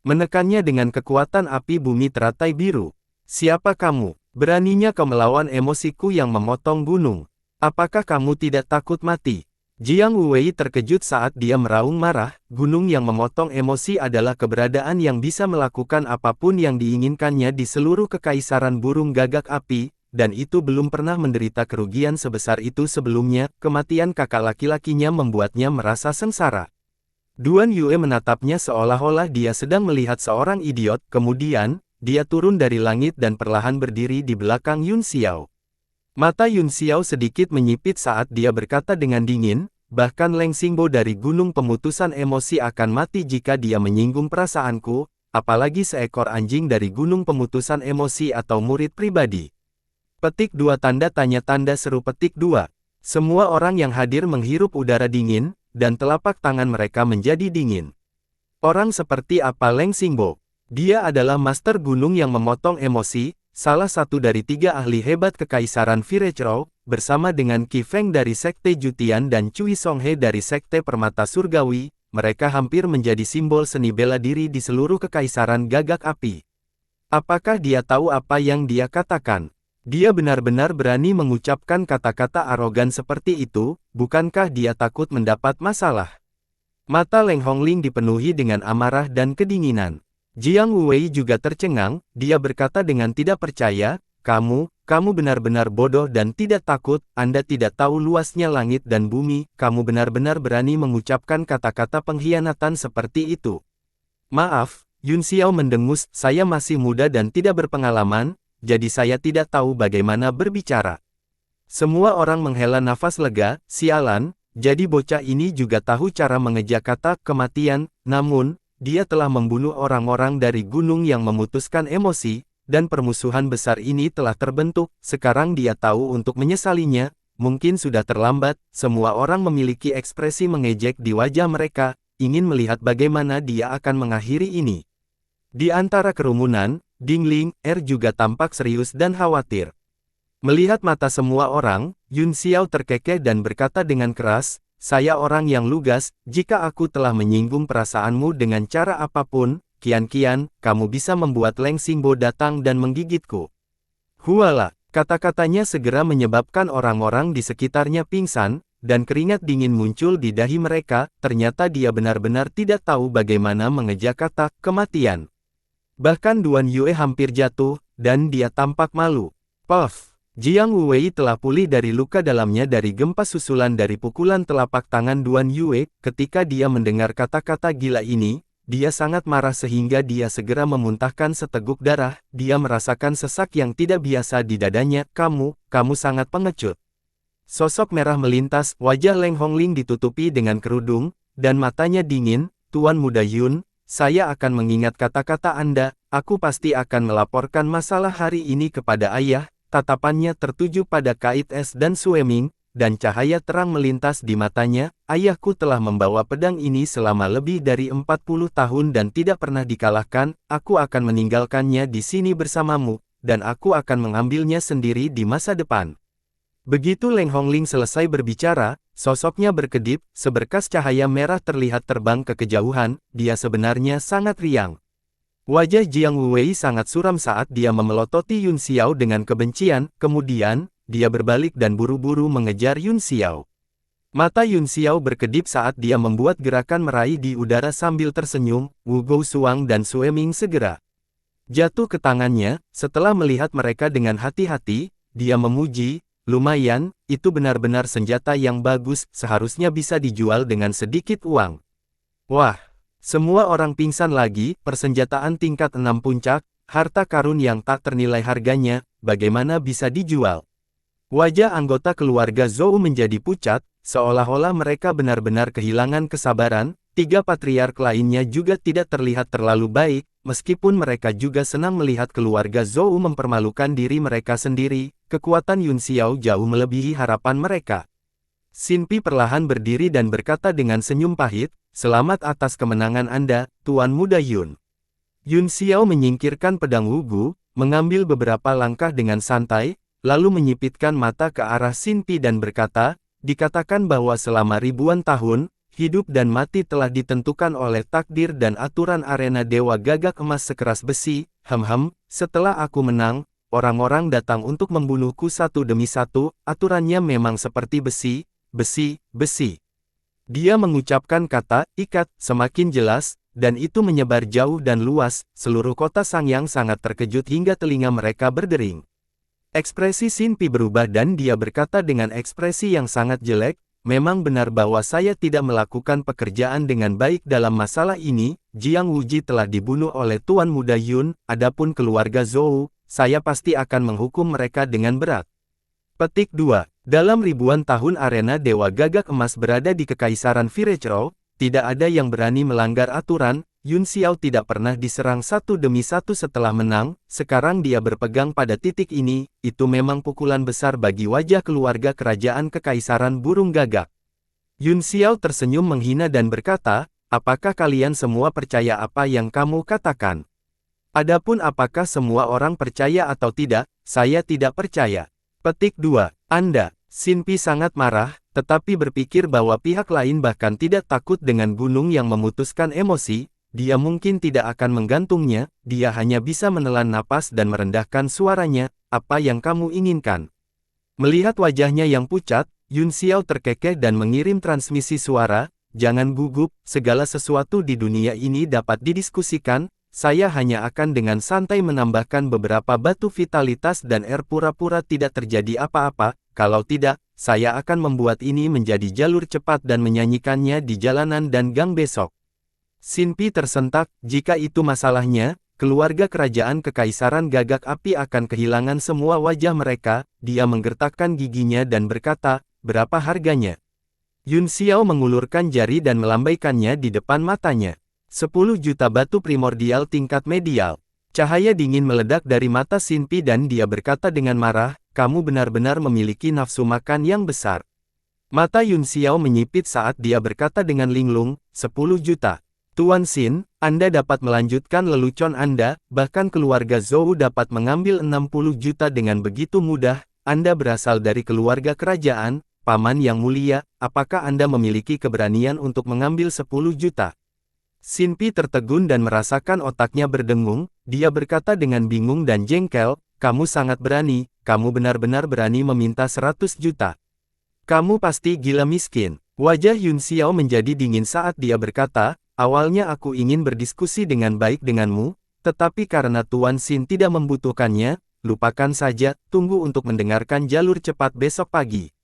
menekannya dengan kekuatan api bumi teratai biru. Siapa kamu? Beraninya kau melawan emosiku yang memotong gunung. Apakah kamu tidak takut mati? Jiang Wuwei terkejut saat dia meraung marah. Gunung yang memotong emosi adalah keberadaan yang bisa melakukan apapun yang diinginkannya di seluruh kekaisaran burung gagak api, dan itu belum pernah menderita kerugian sebesar itu sebelumnya. Kematian kakak laki-lakinya membuatnya merasa sengsara. Duan Yue menatapnya seolah-olah dia sedang melihat seorang idiot. Kemudian, dia turun dari langit dan perlahan berdiri di belakang Yun Xiao. Mata Yun Xiao sedikit menyipit saat dia berkata dengan dingin, bahkan Leng Xingbo dari Gunung Pemutusan Emosi akan mati jika dia menyinggung perasaanku, apalagi seekor anjing dari Gunung Pemutusan Emosi atau murid pribadi. Petik 2 tanda tanya tanda seru petik 2. Semua orang yang hadir menghirup udara dingin, dan telapak tangan mereka menjadi dingin. Orang seperti apa Leng Xingbo? Dia adalah master gunung yang memotong emosi, salah satu dari 3 ahli hebat Kekaisaran Virechou, bersama dengan Qi Feng dari Sekte Jutian dan Cui Songhe dari Sekte Permata Surgawi. Mereka hampir menjadi simbol seni bela diri di seluruh Kekaisaran Gagak Api. Apakah dia tahu apa yang dia katakan? Dia benar-benar berani mengucapkan kata-kata arogan seperti itu. Bukankah dia takut mendapat masalah? Mata Leng Hongling dipenuhi dengan amarah dan kedinginan. Jiang Wuwei juga tercengang. Dia berkata dengan tidak percaya, kamu benar-benar bodoh dan tidak takut. Anda tidak tahu luasnya langit dan bumi. Kamu benar-benar berani mengucapkan kata-kata pengkhianatan seperti itu. Maaf, Yun Xiao mendengus, saya masih muda dan tidak berpengalaman, jadi saya tidak tahu bagaimana berbicara. Semua orang menghela nafas lega. Sialan, jadi bocah ini juga tahu cara mengejak kata kematian. Namun, dia telah membunuh orang-orang dari gunung yang memutuskan emosi, dan permusuhan besar ini telah terbentuk. Sekarang dia tahu untuk menyesalinya. mungkin sudah terlambat. Semua orang memiliki ekspresi mengejek di wajah mereka, ingin melihat bagaimana dia akan mengakhiri ini. Di antara kerumunan, Dingling juga tampak serius dan khawatir. Melihat mata semua orang, Yun Xiao terkekeh dan berkata dengan keras, "Saya orang yang lugas, jika aku telah menyinggung perasaanmu dengan cara apapun, kian-kian, kamu bisa membuat Leng Xingbo datang dan menggigitku." Huala, kata-katanya segera menyebabkan orang-orang di sekitarnya pingsan, dan keringat dingin muncul di dahi mereka. Ternyata dia benar-benar tidak tahu bagaimana mengeja kata kematian. Bahkan Duan Yue hampir jatuh, dan dia tampak malu. Puff! Jiang Wuwei telah pulih dari luka dalamnya dari gempa susulan dari pukulan telapak tangan Duan Yue. Ketika dia mendengar kata-kata gila ini, dia sangat marah sehingga dia segera memuntahkan seteguk darah. Dia merasakan sesak yang tidak biasa di dadanya. Kamu sangat pengecut. Sosok merah melintas, wajah Leng Hongling ditutupi dengan kerudung, dan matanya dingin. Tuan Muda Yun, saya akan mengingat kata-kata Anda. Aku pasti akan melaporkan masalah hari ini kepada ayah. Tatapannya tertuju pada Kait Es dan Sueming, dan cahaya terang melintas di matanya. Ayahku telah membawa pedang ini selama lebih dari 40 tahun dan tidak pernah dikalahkan. Aku akan meninggalkannya di sini bersamamu, dan aku akan mengambilnya sendiri di masa depan. Begitu Leng Hongling selesai berbicara, sosoknya berkedip, seberkas cahaya merah terlihat terbang ke kejauhan. Dia sebenarnya sangat riang. Wajah Jiang Wuwei sangat suram saat dia memelototi Yun Xiao dengan kebencian. Kemudian, dia berbalik dan buru-buru mengejar Yun Xiao. Mata Yun Xiao berkedip saat dia membuat gerakan meraih di udara sambil tersenyum. Wu Gousuang dan Sueming segera jatuh ke tangannya. Setelah melihat mereka dengan hati-hati, dia memuji, "Lumayan, itu benar-benar senjata yang bagus, seharusnya bisa dijual dengan sedikit uang." Wah! Semua orang pingsan lagi. Persenjataan tingkat 6 puncak, harta karun yang tak ternilai harganya, bagaimana bisa dijual? Wajah anggota keluarga Zhou menjadi pucat, seolah-olah mereka benar-benar kehilangan kesabaran. Tiga patriark lainnya juga tidak terlihat terlalu baik, meskipun mereka juga senang melihat keluarga Zhou mempermalukan diri mereka sendiri. Kekuatan Yun Xiao jauh melebihi harapan mereka. Xin Pi perlahan berdiri dan berkata dengan senyum pahit, "Selamat atas kemenangan Anda, Tuan Muda Yun." Yun Xiao menyingkirkan pedang wugu, mengambil beberapa langkah dengan santai, lalu menyipitkan mata ke arah Xin Pi dan berkata, "Dikatakan bahwa selama ribuan tahun, hidup dan mati telah ditentukan oleh takdir dan aturan arena Dewa Gagak Emas sekeras besi. Setelah aku menang, orang-orang datang untuk membunuhku satu demi satu. Aturannya memang seperti besi. Dia mengucapkan kata ikat semakin jelas, dan itu menyebar jauh dan luas. Seluruh kota Sangyang sangat terkejut hingga telinga mereka berdering. Ekspresi Xin Pi berubah dan dia berkata dengan ekspresi yang sangat jelek, "Memang benar bahwa saya tidak melakukan pekerjaan dengan baik dalam masalah ini. Jiang Wuji telah dibunuh oleh Tuan Muda Yun, adapun keluarga Zhou, saya pasti akan menghukum mereka dengan berat." Petik 2. Dalam ribuan tahun arena Dewa Gagak Emas berada di Kekaisaran Virechro, tidak ada yang berani melanggar aturan. Yun Xiao tidak pernah diserang satu demi satu setelah menang. Sekarang dia berpegang pada titik ini. Itu memang pukulan besar bagi wajah keluarga kerajaan Kekaisaran Burung Gagak. Yun Xiao tersenyum menghina dan berkata, "Apakah kalian semua percaya apa yang kamu katakan? Adapun apakah semua orang percaya atau tidak, saya tidak percaya." Petik 2. Anda, Xin Pi sangat marah, tetapi berpikir bahwa pihak lain bahkan tidak takut dengan gunung yang memutuskan emosi. Dia mungkin tidak akan menggantungnya, dia hanya bisa menelan napas dan merendahkan suaranya. "Apa yang kamu inginkan?" Melihat wajahnya yang pucat, Yun Xiao terkekeh dan mengirim transmisi suara, "Jangan gugup, segala sesuatu di dunia ini dapat didiskusikan. Saya hanya akan dengan santai menambahkan beberapa batu vitalitas dan pura-pura tidak terjadi apa-apa. Kalau tidak, saya akan membuat ini menjadi jalur cepat dan menyanyikannya di jalanan dan gang besok." Xin Pi tersentak. Jika itu masalahnya, keluarga kerajaan Kekaisaran Gagak Api akan kehilangan semua wajah mereka. Dia menggertakkan giginya dan berkata, "Berapa harganya?" Yun Xiao mengulurkan jari dan melambaikannya di depan matanya. 10 juta batu primordial tingkat medial. Cahaya dingin meledak dari mata Xin Pi dan dia berkata dengan marah, kamu benar-benar memiliki nafsu makan yang besar. Mata Yun Xiao menyipit saat dia berkata dengan linglung, 10 juta. Tuan Xin, Anda dapat melanjutkan lelucon Anda, bahkan keluarga Zhou dapat mengambil 60 juta dengan begitu mudah. Anda berasal dari keluarga kerajaan, Paman yang mulia, apakah Anda memiliki keberanian untuk mengambil 10 juta? Xin Pi tertegun dan merasakan otaknya berdengung, dia berkata dengan bingung dan jengkel, kamu sangat berani, kamu benar-benar berani meminta 100 juta. Kamu pasti gila miskin. Wajah Yun Xiao menjadi dingin saat dia berkata, awalnya aku ingin berdiskusi dengan baik denganmu, tetapi karena Tuan Xin tidak membutuhkannya, lupakan saja, tunggu untuk mendengarkan jalur cepat besok pagi.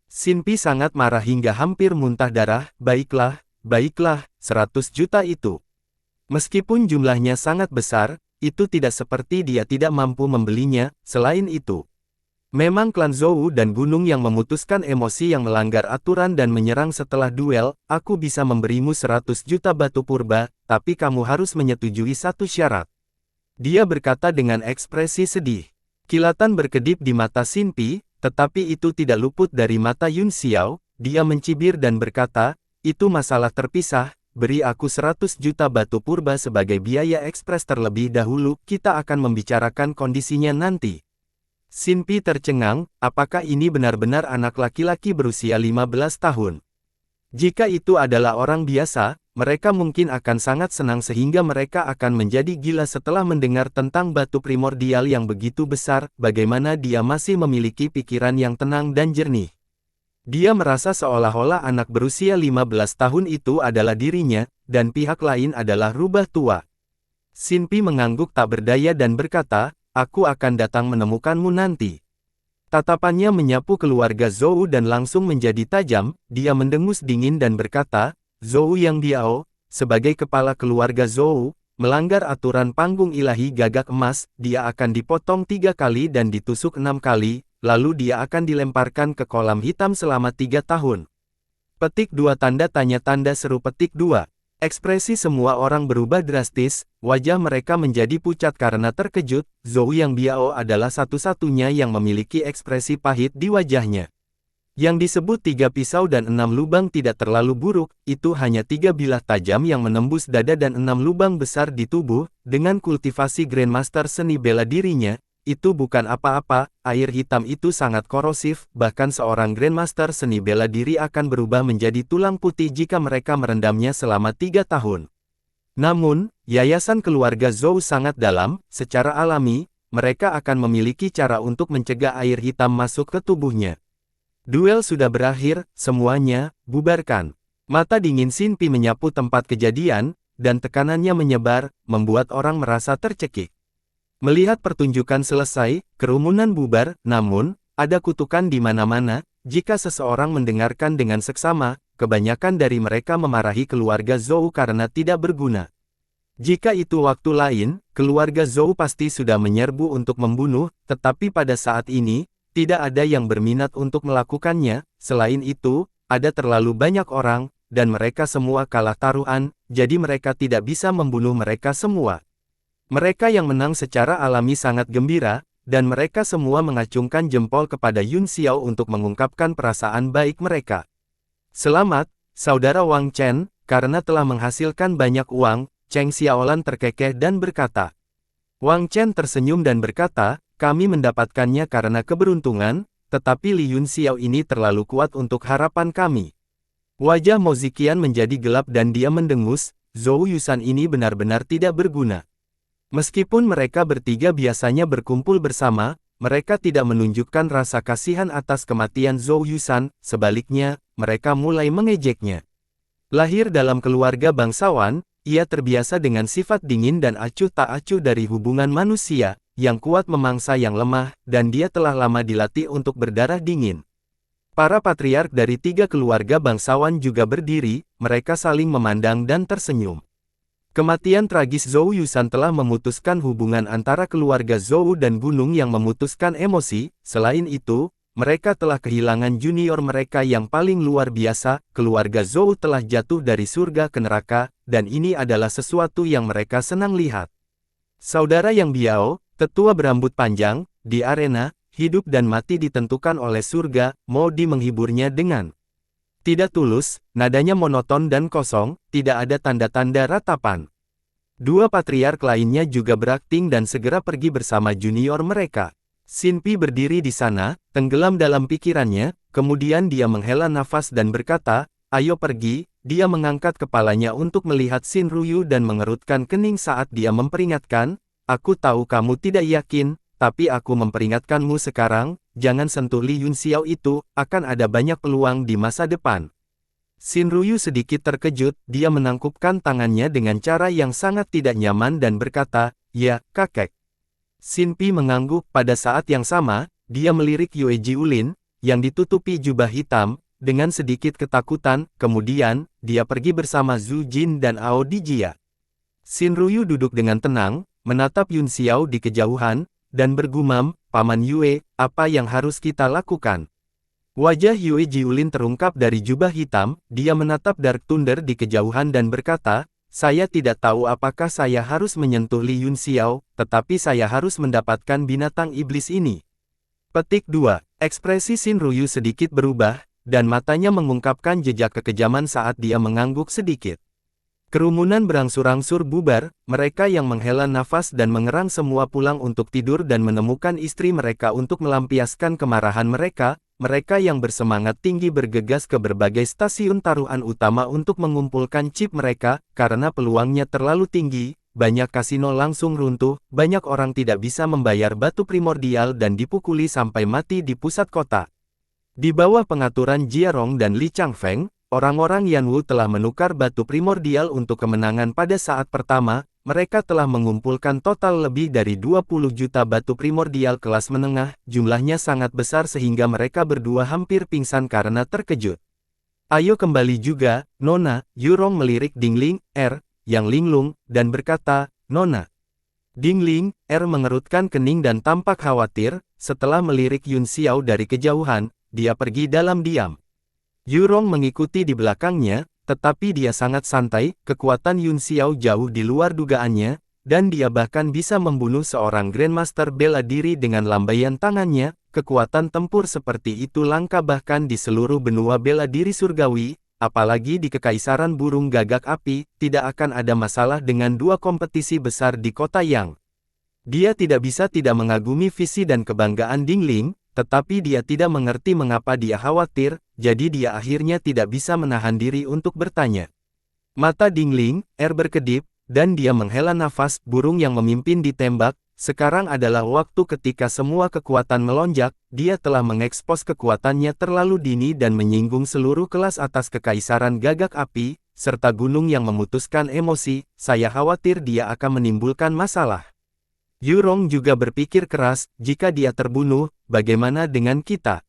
Xin Pi sangat marah hingga hampir muntah darah, baiklah, 100 juta itu. Meskipun jumlahnya sangat besar, itu tidak seperti dia tidak mampu membelinya. Selain itu, memang klan Zhou dan gunung yang memutuskan emosi yang melanggar aturan dan menyerang setelah duel. Aku bisa memberimu 100 juta batu purba, tapi kamu harus menyetujui satu syarat. Dia berkata dengan ekspresi sedih. Kilatan berkedip di mata Xin Pi, tetapi itu tidak luput dari mata Yun Xiao. Dia mencibir dan berkata, itu masalah terpisah, beri aku 100 juta batu purba sebagai biaya ekspres terlebih dahulu, kita akan membicarakan kondisinya nanti. Xin Pi tercengang, apakah ini benar-benar anak laki-laki berusia 15 tahun? Jika itu adalah orang biasa, mereka mungkin akan sangat senang sehingga mereka akan menjadi gila setelah mendengar tentang batu primordial yang begitu besar, bagaimana dia masih memiliki pikiran yang tenang dan jernih. Dia merasa seolah-olah anak berusia 15 tahun itu adalah dirinya, dan pihak lain adalah rubah tua. Xin Pi mengangguk tak berdaya dan berkata, aku akan datang menemukanmu nanti. Tatapannya menyapu keluarga Zhou dan langsung menjadi tajam, dia mendengus dingin dan berkata, Zhou Yang Biao, sebagai kepala keluarga Zhou, melanggar aturan panggung ilahi gagak emas, dia akan dipotong 3 kali dan ditusuk 6 kali, lalu dia akan dilemparkan ke kolam hitam selama 3 tahun. Petik 2 tanda tanya tanda seru petik 2. Ekspresi semua orang berubah drastis, wajah mereka menjadi pucat karena terkejut. Zhou Yang Biao adalah satu-satunya yang memiliki ekspresi pahit di wajahnya. Yang disebut 3 pisau dan 6 lubang tidak terlalu buruk, itu hanya 3 bilah tajam yang menembus dada dan 6 lubang besar di tubuh. Dengan kultivasi Grandmaster seni bela dirinya, itu bukan apa-apa, air hitam itu sangat korosif, bahkan seorang Grandmaster seni bela diri akan berubah menjadi tulang putih jika mereka merendamnya selama 3 tahun. Namun, yayasan keluarga Zhou sangat dalam, secara alami, mereka akan memiliki cara untuk mencegah air hitam masuk ke tubuhnya. Duel sudah berakhir, semuanya, bubarkan. Mata dingin Xin Pi menyapu tempat kejadian, dan tekanannya menyebar, membuat orang merasa tercekik. Melihat pertunjukan selesai, kerumunan bubar, namun, ada kutukan di mana-mana. Jika seseorang mendengarkan dengan seksama, kebanyakan dari mereka memarahi keluarga Zhou karena tidak berguna. Jika itu waktu lain, keluarga Zhou pasti sudah menyerbu untuk membunuh, tetapi pada saat ini, tidak ada yang berminat untuk melakukannya. Selain itu, ada terlalu banyak orang, dan mereka semua kalah taruhan, jadi mereka tidak bisa membunuh mereka semua. Mereka yang menang secara alami sangat gembira, dan mereka semua mengacungkan jempol kepada Yun Xiao untuk mengungkapkan perasaan baik mereka. Selamat, saudara Wang Chen, karena telah menghasilkan banyak uang. Cheng Xiaolan terkekeh dan berkata. Wang Chen tersenyum dan berkata, kami mendapatkannya karena keberuntungan, tetapi Li Yun Xiao ini terlalu kuat untuk harapan kami. Wajah Mo Ziqian menjadi gelap dan dia mendengus, Zhou Yusan ini benar-benar tidak berguna. Meskipun mereka bertiga biasanya berkumpul bersama, mereka tidak menunjukkan rasa kasihan atas kematian Zhou Yusan, sebaliknya, mereka mulai mengejeknya. Lahir dalam keluarga bangsawan, ia terbiasa dengan sifat dingin dan acuh tak acuh dari hubungan manusia, yang kuat memangsa yang lemah, dan dia telah lama dilatih untuk berdarah dingin. Para patriark dari 3 keluarga bangsawan juga berdiri, mereka saling memandang dan tersenyum. Kematian tragis Zhou Yusan telah memutuskan hubungan antara keluarga Zhou dan gunung yang memutuskan emosi. Selain itu, mereka telah kehilangan junior mereka yang paling luar biasa. Keluarga Zhou telah jatuh dari surga ke neraka, dan ini adalah sesuatu yang mereka senang lihat. Saudara Yang Biao, tetua berambut panjang, di arena, hidup dan mati ditentukan oleh surga, Mo Di menghiburnya dengan tidak tulus, nadanya monoton dan kosong, tidak ada tanda-tanda ratapan. Dua patriark lainnya juga berakting dan segera pergi bersama junior mereka. Xin Pi berdiri di sana, tenggelam dalam pikirannya, kemudian dia menghela nafas dan berkata, "Ayo pergi." Dia mengangkat kepalanya untuk melihat Xin Ruyu dan mengerutkan kening saat dia memperingatkan, "Aku tahu kamu tidak yakin, tapi aku memperingatkanmu sekarang, jangan sentuh Li Yunxiao itu, akan ada banyak peluang di masa depan." Xin Ruyu sedikit terkejut, dia menangkupkan tangannya dengan cara yang sangat tidak nyaman dan berkata, "Ya, kakek." Xin Pi mengangguk. Pada saat yang sama, dia melirik Yue Jiulin, yang ditutupi jubah hitam, dengan sedikit ketakutan, kemudian, dia pergi bersama Zhu Jin dan Ao Dijia. Xin Ruyu duduk dengan tenang, menatap Yun Xiao di kejauhan, dan bergumam, "Paman Yue, apa yang harus kita lakukan?" Wajah Yue Jiulin terungkap dari jubah hitam, dia menatap Dark Thunder di kejauhan dan berkata, "Saya tidak tahu apakah saya harus menyentuh Li Yun Xiao, tetapi saya harus mendapatkan binatang iblis ini." Petik 2. Ekspresi Xin Ruyu sedikit berubah, dan matanya mengungkapkan jejak kekejaman saat dia mengangguk sedikit. Kerumunan berangsur-angsur bubar, mereka yang menghela nafas dan mengerang semua pulang untuk tidur dan menemukan istri mereka untuk melampiaskan kemarahan mereka. Mereka yang bersemangat tinggi bergegas ke berbagai stasiun taruhan utama untuk mengumpulkan chip mereka, karena peluangnya terlalu tinggi, banyak kasino langsung runtuh, banyak orang tidak bisa membayar batu primordial dan dipukuli sampai mati di pusat kota. Di bawah pengaturan Jiarong dan Li Changfeng, orang-orang Yanwu telah menukar batu primordial untuk kemenangan pada saat pertama. Mereka telah mengumpulkan total lebih dari 20 juta batu primordial kelas menengah, jumlahnya sangat besar sehingga mereka berdua hampir pingsan karena terkejut. "Ayo kembali juga, Nona." Yurong melirik Dingling, yang linglung, dan berkata, "Nona." Dingling, mengerutkan kening dan tampak khawatir. Setelah melirik Yun Xiao dari kejauhan, dia pergi dalam diam. Yurong mengikuti di belakangnya, tetapi dia sangat santai. Kekuatan Yun Xiao jauh di luar dugaannya, dan dia bahkan bisa membunuh seorang Grandmaster bela diri dengan lambaian tangannya. Kekuatan tempur seperti itu langka bahkan di seluruh benua bela diri surgawi, apalagi di Kekaisaran Burung Gagak Api. Tidak akan ada masalah dengan dua kompetisi besar di kota Yang. Dia tidak bisa tidak mengagumi visi dan kebanggaan Dingling, tetapi dia tidak mengerti mengapa dia khawatir, jadi dia akhirnya tidak bisa menahan diri untuk bertanya. Mata Dingling, berkedip, dan dia menghela nafas. Burung yang memimpin ditembak. Sekarang adalah waktu ketika semua kekuatan melonjak. Dia telah mengekspos kekuatannya terlalu dini dan menyinggung seluruh kelas atas Kekaisaran Gagak Api, serta gunung yang memutuskan emosi. Saya khawatir dia akan menimbulkan masalah. Yurong juga berpikir keras, jika dia terbunuh, bagaimana dengan kita?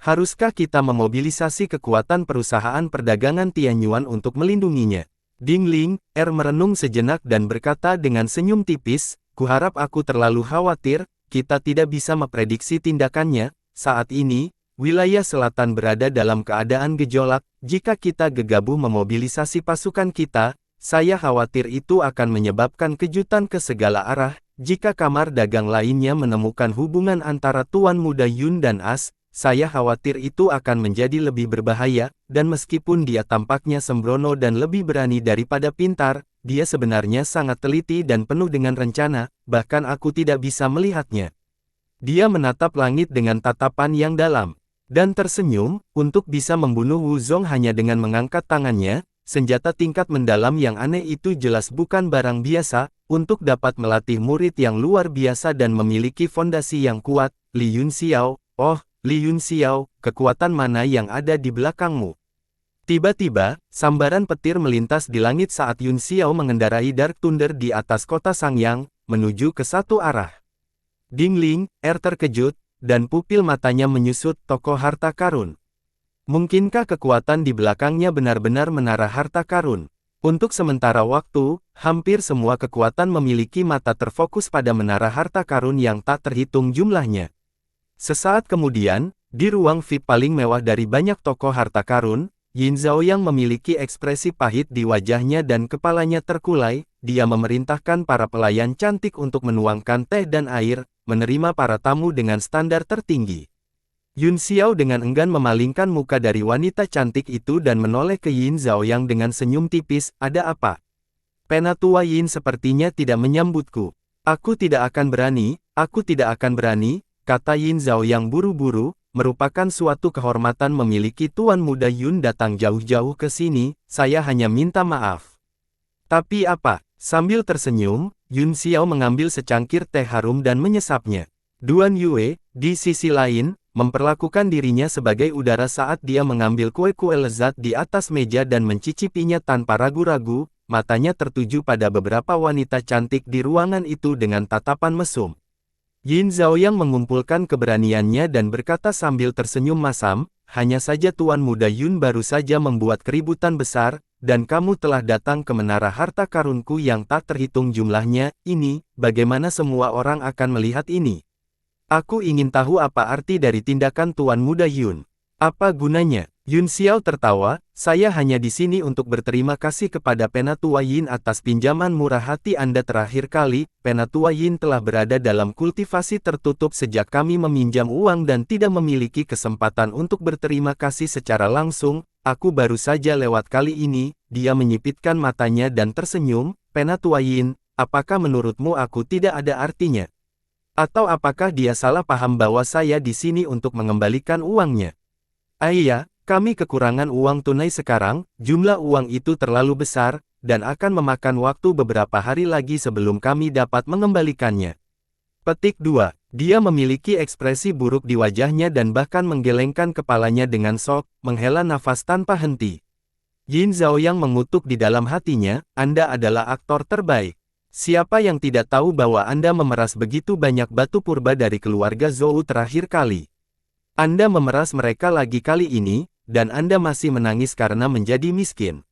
Haruskah kita memobilisasi kekuatan perusahaan perdagangan Tianyuan untuk melindunginya? Dingling, merenung sejenak dan berkata dengan senyum tipis, "Kuharap aku terlalu khawatir, kita tidak bisa memprediksi tindakannya. Saat ini, wilayah selatan berada dalam keadaan gejolak. Jika kita gegabah memobilisasi pasukan kita, saya khawatir itu akan menyebabkan kejutan ke segala arah. Jika kamar dagang lainnya menemukan hubungan antara Tuan Muda Yun dan As, saya khawatir itu akan menjadi lebih berbahaya, dan meskipun dia tampaknya sembrono dan lebih berani daripada pintar, dia sebenarnya sangat teliti dan penuh dengan rencana, bahkan aku tidak bisa melihatnya." Dia menatap langit dengan tatapan yang dalam, dan tersenyum. Untuk bisa membunuh Wu Zong hanya dengan mengangkat tangannya, senjata tingkat mendalam yang aneh itu jelas bukan barang biasa. Untuk dapat melatih murid yang luar biasa dan memiliki fondasi yang kuat, Li Yun Xiao, "Oh, Li Yun Xiao, kekuatan mana yang ada di belakangmu?" Tiba-tiba, sambaran petir melintas di langit saat Yun Xiao mengendarai Dark Thunder di atas kota Sangyang, menuju ke satu arah. Dingling, terkejut, dan pupil matanya menyusut. Tokoh harta karun. Mungkinkah kekuatan di belakangnya benar-benar menara harta karun? Untuk sementara waktu, hampir semua kekuatan memiliki mata terfokus pada menara harta karun yang tak terhitung jumlahnya. Sesaat kemudian, di ruang VIP paling mewah dari banyak tokoh harta karun, Yin Zhaoyang memiliki ekspresi pahit di wajahnya dan kepalanya terkulai. dia memerintahkan para pelayan cantik untuk menuangkan teh dan air, menerima para tamu dengan standar tertinggi. Yun Xiao dengan enggan memalingkan muka dari wanita cantik itu dan menoleh ke Yin Zhaoyang dengan senyum tipis, "Ada apa?" "Penatua Yin sepertinya tidak menyambutku." Aku tidak akan berani, kata Yin Zhaoyang buru-buru, merupakan suatu kehormatan memiliki Tuan Muda Yun datang jauh-jauh ke sini, saya hanya minta maaf. Tapi apa? Sambil tersenyum, Yun Xiao mengambil secangkir teh harum dan menyesapnya. Duan Yue, di sisi lain, memperlakukan dirinya sebagai udara saat dia mengambil kue-kue lezat di atas meja dan mencicipinya tanpa ragu-ragu, matanya tertuju pada beberapa wanita cantik di ruangan itu dengan tatapan mesum. Yin Zhaoyang mengumpulkan keberaniannya dan berkata sambil tersenyum masam, "Hanya saja Tuan Muda Yun baru saja membuat keributan besar, dan kamu telah datang ke menara harta karunku yang tak terhitung jumlahnya, bagaimana semua orang akan melihat ini? Aku ingin tahu apa arti dari tindakan Tuan Muda Yun. Apa gunanya?" Yun Xiao tertawa, "Saya hanya di sini untuk berterima kasih kepada Penatua Yin atas pinjaman murah hati Anda terakhir kali. Penatua Yin telah berada dalam kultivasi tertutup sejak kami meminjam uang dan tidak memiliki kesempatan untuk berterima kasih secara langsung. Aku baru saja lewat kali ini." Dia menyipitkan matanya dan tersenyum, "Penatua Yin, apakah menurutmu aku tidak ada artinya? Atau apakah dia salah paham bahwa saya di sini untuk mengembalikan uangnya? Iya, kami kekurangan uang tunai sekarang, jumlah uang itu terlalu besar, dan akan memakan waktu beberapa hari lagi sebelum kami dapat mengembalikannya." Petik 2. Dia memiliki ekspresi buruk di wajahnya dan bahkan menggelengkan kepalanya dengan sok, menghela nafas tanpa henti. Yin Zhaoyang mengutuk di dalam hatinya, "Anda adalah aktor terbaik. Siapa yang tidak tahu bahwa Anda memeras begitu banyak batu purba dari keluarga Zhou terakhir kali? Anda memeras mereka lagi kali ini, dan Anda masih menangis karena menjadi miskin.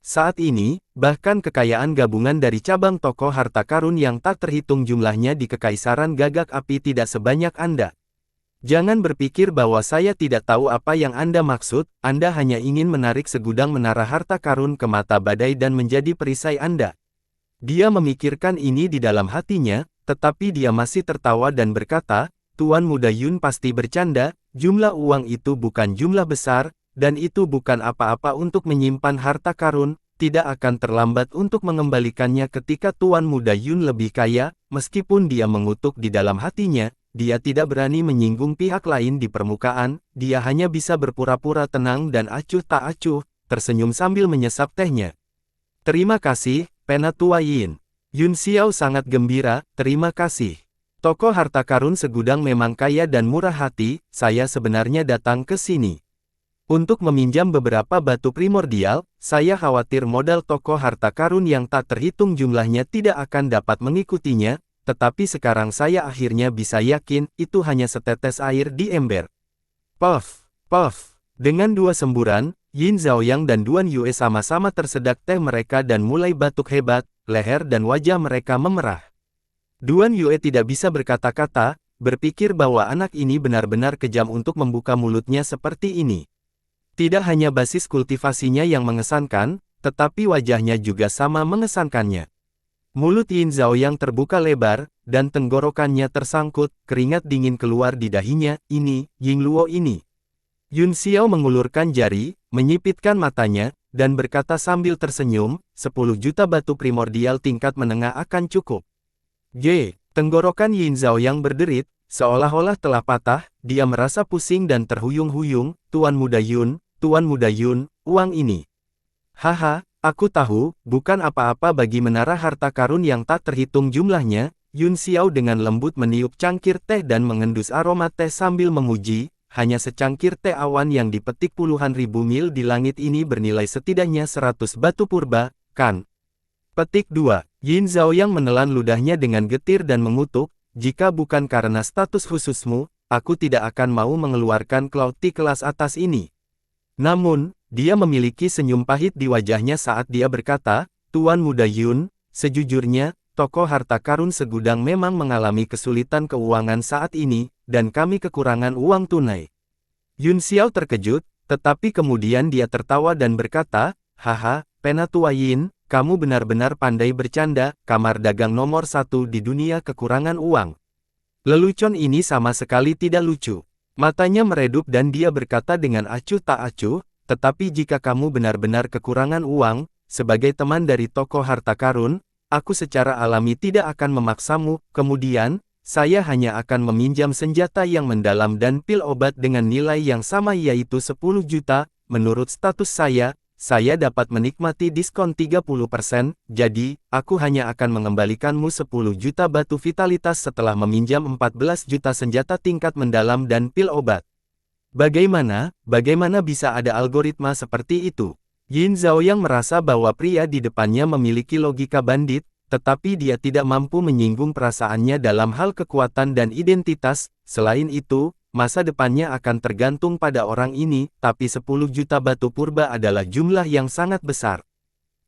Saat ini, bahkan kekayaan gabungan dari cabang toko harta karun yang tak terhitung jumlahnya di Kekaisaran Gagak Api tidak sebanyak Anda. Jangan berpikir bahwa saya tidak tahu apa yang Anda maksud, Anda hanya ingin menarik segudang menara harta karun ke mata badai dan menjadi perisai Anda." Dia memikirkan ini di dalam hatinya, tetapi dia masih tertawa dan berkata, "Tuan Muda Yun pasti bercanda, jumlah uang itu bukan jumlah besar, dan itu bukan apa-apa untuk menyimpan harta karun, tidak akan terlambat untuk mengembalikannya ketika Tuan Muda Yun lebih kaya." Meskipun dia mengutuk di dalam hatinya, dia tidak berani menyinggung pihak lain di permukaan, dia hanya bisa berpura-pura tenang dan acuh tak acuh, tersenyum sambil menyesap tehnya. "Terima kasih, Penatua Yin." Yun Xiao sangat gembira, "Terima kasih. Toko harta karun segudang memang kaya dan murah hati, saya sebenarnya datang ke sini untuk meminjam beberapa batu primordial, saya khawatir modal toko harta karun yang tak terhitung jumlahnya tidak akan dapat mengikutinya, tetapi sekarang saya akhirnya bisa yakin, itu hanya setetes air di ember." Puff, puff. Dengan dua semburan, Yin Zhaoyang dan Duan Yue sama-sama tersedak teh mereka dan mulai batuk hebat, leher dan wajah mereka memerah. Duan Yue tidak bisa berkata-kata, berpikir bahwa anak ini benar-benar kejam untuk membuka mulutnya seperti ini. Tidak hanya basis kultivasinya yang mengesankan, tetapi wajahnya juga sama mengesankannya. Mulut Yin Zhaoyang terbuka lebar, dan tenggorokannya tersangkut, keringat dingin keluar di dahinya, "Ini, Yingluo ini." Yun Xiao mengulurkan jari, menyipitkan matanya, dan berkata sambil tersenyum, 10 juta batu primordial tingkat menengah akan cukup. Tenggorokan Yin Zhaoyang berderit, seolah-olah telah patah, dia merasa pusing dan terhuyung-huyung, Tuan Muda Yun, uang ini. Haha, aku tahu, bukan apa-apa bagi menara harta karun yang tak terhitung jumlahnya." Yun Xiao dengan lembut meniup cangkir teh dan mengendus aroma teh sambil memuji, "Hanya secangkir teh awan yang dipetik puluhan ribu mil di langit ini bernilai setidaknya 100 batu purba, kan?" Petik 2. Yin Zhaoyang menelan ludahnya dengan getir dan mengutuk, "Jika bukan karena status khususmu, aku tidak akan mau mengeluarkan cloud tea kelas atas ini." Namun, dia memiliki senyum pahit di wajahnya saat dia berkata, "Tuan Muda Yun, sejujurnya, toko harta karun segudang memang mengalami kesulitan keuangan saat ini, dan kami kekurangan uang tunai." Yun Xiao terkejut, tetapi kemudian dia tertawa dan berkata, "Haha, Penatua Yin, kamu benar-benar pandai bercanda, kamar dagang nomor 1 di dunia kekurangan uang. Lelucon ini sama sekali tidak lucu. Matanya meredup dan dia berkata dengan acuh tak acuh, tetapi jika kamu benar-benar kekurangan uang, sebagai teman dari toko harta karun, aku secara alami tidak akan memaksamu, kemudian, saya hanya akan meminjam senjata yang mendalam dan pil obat dengan nilai yang sama yaitu 10 juta, menurut status saya dapat menikmati diskon 30%, jadi, aku hanya akan mengembalikanmu 10 juta batu vitalitas setelah meminjam 14 juta senjata tingkat mendalam dan pil obat. Bagaimana bisa ada algoritma seperti itu? Yin Zhaoyang merasa bahwa pria di depannya memiliki logika bandit, tetapi dia tidak mampu menyinggung perasaannya dalam hal kekuatan dan identitas. Selain itu, masa depannya akan tergantung pada orang ini, tapi 10 juta batu purba adalah jumlah yang sangat besar.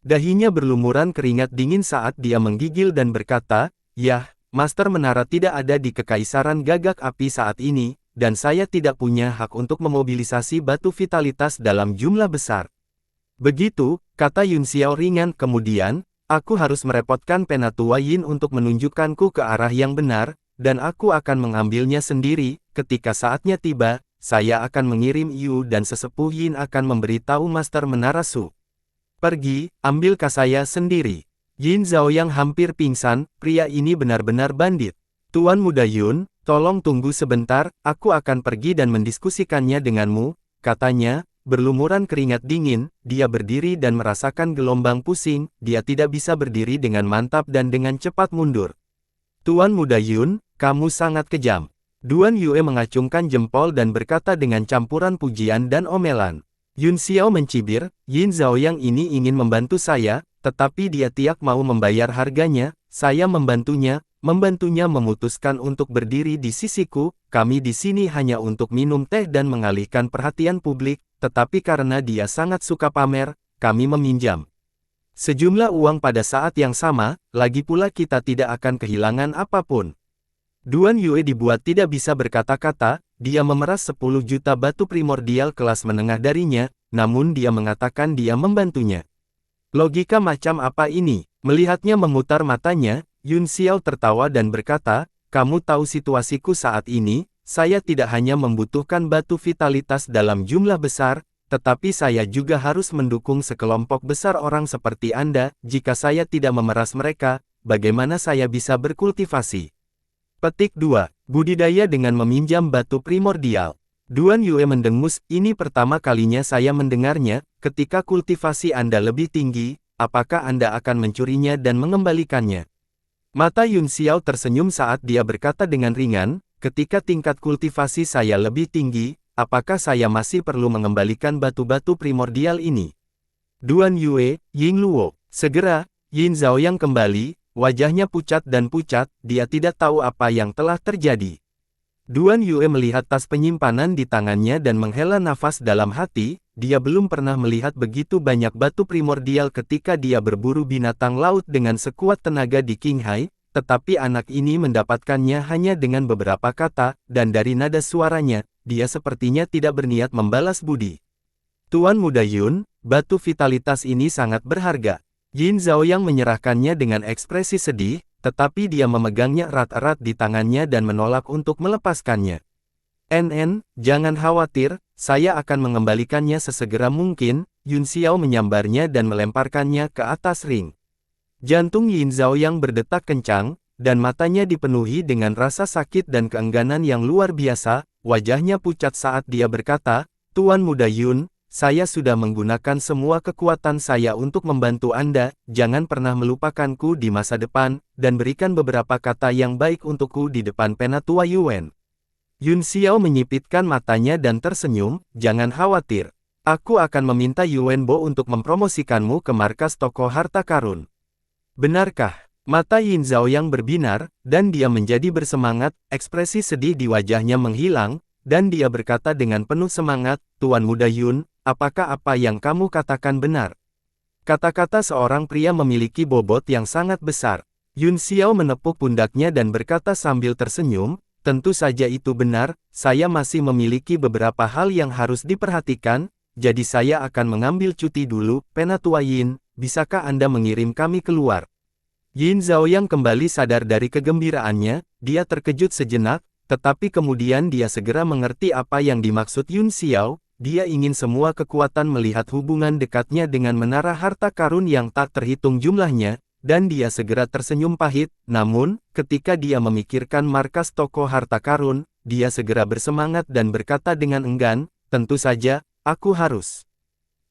Dahinya berlumuran keringat dingin saat dia menggigil dan berkata, "Yah, Master Menara tidak ada di Kekaisaran Gagak Api saat ini, dan saya tidak punya hak untuk memobilisasi batu vitalitas dalam jumlah besar." Begitu, kata Yun Xiao ringan, kemudian, aku harus merepotkan Penatua Yin untuk menunjukkanku ke arah yang benar, dan aku akan mengambilnya sendiri. Ketika saatnya tiba, saya akan mengirim Yu dan sesepuh Yin akan memberitahu Master Menara Su. Pergi, ambilkah saya sendiri. Yin Zhaoyang hampir pingsan, pria ini benar-benar bandit. Tuan Muda Yun, tolong tunggu sebentar, aku akan pergi dan mendiskusikannya denganmu, katanya. Berlumuran keringat dingin, dia berdiri dan merasakan gelombang pusing, dia tidak bisa berdiri dengan mantap dan dengan cepat mundur. Tuan Muda Yun, kamu sangat kejam. Duan Yue mengacungkan jempol dan berkata dengan campuran pujian dan omelan. Yun Xiao mencibir, Yin Zhaoyang ini ingin membantu saya, tetapi dia tiap mau membayar harganya, saya membantunya memutuskan untuk berdiri di sisiku, kami di sini hanya untuk minum teh dan mengalihkan perhatian publik, tetapi karena dia sangat suka pamer, kami meminjam sejumlah uang pada saat yang sama, lagi pula kita tidak akan kehilangan apapun. Duan Yue dibuat tidak bisa berkata-kata, dia memeras 10 juta batu primordial kelas menengah darinya, namun dia mengatakan dia membantunya. Logika macam apa ini? Melihatnya memutar matanya, Yun Xiao tertawa dan berkata, kamu tahu situasiku saat ini, saya tidak hanya membutuhkan batu vitalitas dalam jumlah besar, tetapi saya juga harus mendukung sekelompok besar orang seperti Anda, jika saya tidak memeras mereka, bagaimana saya bisa berkultivasi? Petik 2. Budidaya dengan meminjam batu primordial. Duan Yue mendengus, ini pertama kalinya saya mendengarnya, ketika kultivasi Anda lebih tinggi, apakah Anda akan mencurinya dan mengembalikannya? Mata Yun Xiao tersenyum saat dia berkata dengan ringan, ketika tingkat kultivasi saya lebih tinggi, apakah saya masih perlu mengembalikan batu-batu primordial ini? Duan Yue, Ying Luo. Segera, Yin Zhaoyang kembali, wajahnya pucat dan pucat, dia tidak tahu apa yang telah terjadi. Duan Yue melihat tas penyimpanan di tangannya dan menghela nafas dalam hati, dia belum pernah melihat begitu banyak batu primordial ketika dia berburu binatang laut dengan sekuat tenaga di Qinghai, tetapi anak ini mendapatkannya hanya dengan beberapa kata, dan dari nada suaranya, dia sepertinya tidak berniat membalas budi. Tuan Muda Yun, batu vitalitas ini sangat berharga. Yin Zhaoyang menyerahkannya dengan ekspresi sedih, tetapi dia memegangnya erat-erat di tangannya dan menolak untuk melepaskannya. Jangan khawatir, saya akan mengembalikannya sesegera mungkin, Yun Xiao menyambarnya dan melemparkannya ke atas ring. Jantung Yin Zhaoyang berdetak kencang, dan matanya dipenuhi dengan rasa sakit dan keengganan yang luar biasa, wajahnya pucat saat dia berkata, Tuan Muda Yun, saya sudah menggunakan semua kekuatan saya untuk membantu Anda, jangan pernah melupakanku di masa depan, dan berikan beberapa kata yang baik untukku di depan Penatua Yuan. Yun Xiao menyipitkan matanya dan tersenyum, jangan khawatir. Aku akan meminta Yuan Bo untuk mempromosikanmu ke markas toko harta karun. Benarkah? Mata Yin Zhaoyang berbinar, dan dia menjadi bersemangat, ekspresi sedih di wajahnya menghilang, dan dia berkata dengan penuh semangat, Tuan Muda Yun, apakah apa yang kamu katakan benar? Kata-kata seorang pria memiliki bobot yang sangat besar. Yun Xiao menepuk pundaknya dan berkata sambil tersenyum, tentu saja itu benar, saya masih memiliki beberapa hal yang harus diperhatikan, jadi saya akan mengambil cuti dulu, Penatua Yin, bisakah Anda mengirim kami keluar? Yin Zhaoyang kembali sadar dari kegembiraannya, dia terkejut sejenak, tetapi kemudian dia segera mengerti apa yang dimaksud Yun Xiao, dia ingin semua kekuatan melihat hubungan dekatnya dengan menara harta karun yang tak terhitung jumlahnya, dan dia segera tersenyum pahit, namun, ketika dia memikirkan markas toko harta karun, dia segera bersemangat dan berkata dengan enggan, tentu saja, aku harus.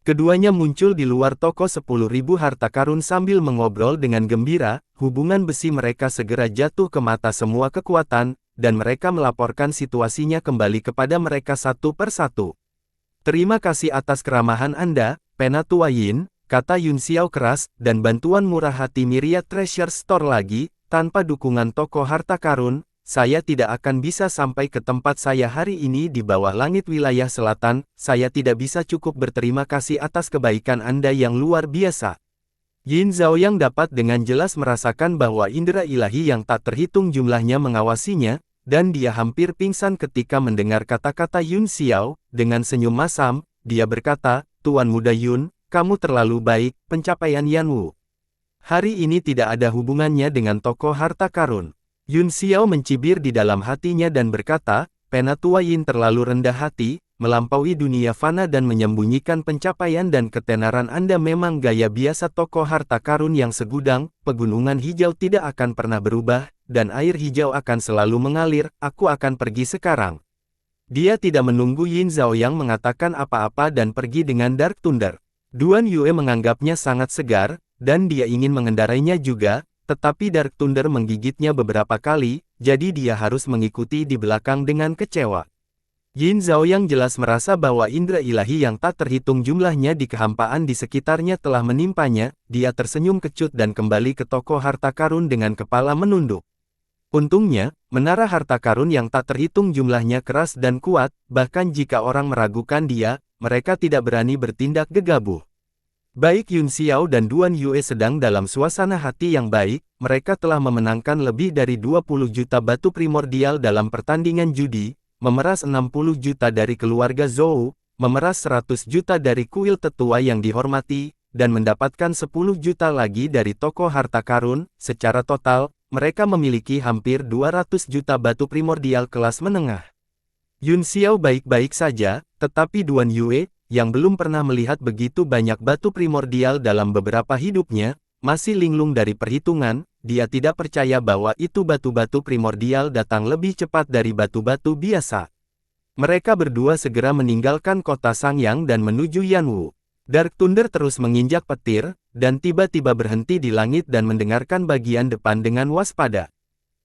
Keduanya muncul di luar toko 10.000 harta karun sambil mengobrol dengan gembira, hubungan besi mereka segera jatuh ke mata semua kekuatan, dan mereka melaporkan situasinya kembali kepada mereka satu persatu. Terima kasih atas keramahan Anda, Penatua Yin, kata Yun Xiao keras, dan bantuan murah hati Myriad Treasure Store lagi, tanpa dukungan toko harta karun, saya tidak akan bisa sampai ke tempat saya hari ini di bawah langit wilayah selatan, saya tidak bisa cukup berterima kasih atas kebaikan Anda yang luar biasa. Yin Zhaoyang dapat dengan jelas merasakan bahwa indera ilahi yang tak terhitung jumlahnya mengawasinya, dan dia hampir pingsan ketika mendengar kata-kata Yun Xiao, dengan senyum masam, dia berkata, Tuan Muda Yun, kamu terlalu baik, pencapaian Yanwu. Hari ini tidak ada hubungannya dengan toko harta karun. Yun Xiao mencibir di dalam hatinya dan berkata, Penatua Yin terlalu rendah hati, melampaui dunia fana dan menyembunyikan pencapaian dan ketenaran Anda memang gaya biasa toko harta karun yang segudang, pegunungan hijau tidak akan pernah berubah, dan air hijau akan selalu mengalir, aku akan pergi sekarang. Dia tidak menunggu Yin Zhaoyang mengatakan apa-apa dan pergi dengan Dark Thunder. Duan Yue menganggapnya sangat segar, dan dia ingin mengendarainya juga, tetapi Dark Thunder menggigitnya beberapa kali, jadi dia harus mengikuti di belakang dengan kecewa. Yin Zhaoyang jelas merasa bahwa indera ilahi yang tak terhitung jumlahnya di kehampaan di sekitarnya telah menimpanya, dia tersenyum kecut dan kembali ke toko harta karun dengan kepala menunduk. Untungnya, menara harta karun yang tak terhitung jumlahnya keras dan kuat, bahkan jika orang meragukan dia, mereka tidak berani bertindak gegabah. Baik Yun Xiao dan Duan Yue sedang dalam suasana hati yang baik, mereka telah memenangkan lebih dari 20 juta batu primordial dalam pertandingan judi, memeras 60 juta dari keluarga Zhou, memeras 100 juta dari kuil tetua yang dihormati, dan mendapatkan 10 juta lagi dari toko harta karun. Secara total, mereka memiliki hampir 200 juta batu primordial kelas menengah. Yun Xiao baik-baik saja, tetapi Duan Yue, yang belum pernah melihat begitu banyak batu primordial dalam beberapa hidupnya, masih linglung dari perhitungan, dia tidak percaya bahwa itu batu-batu primordial datang lebih cepat dari batu-batu biasa. Mereka berdua segera meninggalkan kota Sangyang dan menuju Yanwu. Dark Thunder terus menginjak petir, dan tiba-tiba berhenti di langit dan mendengarkan bagian depan dengan waspada.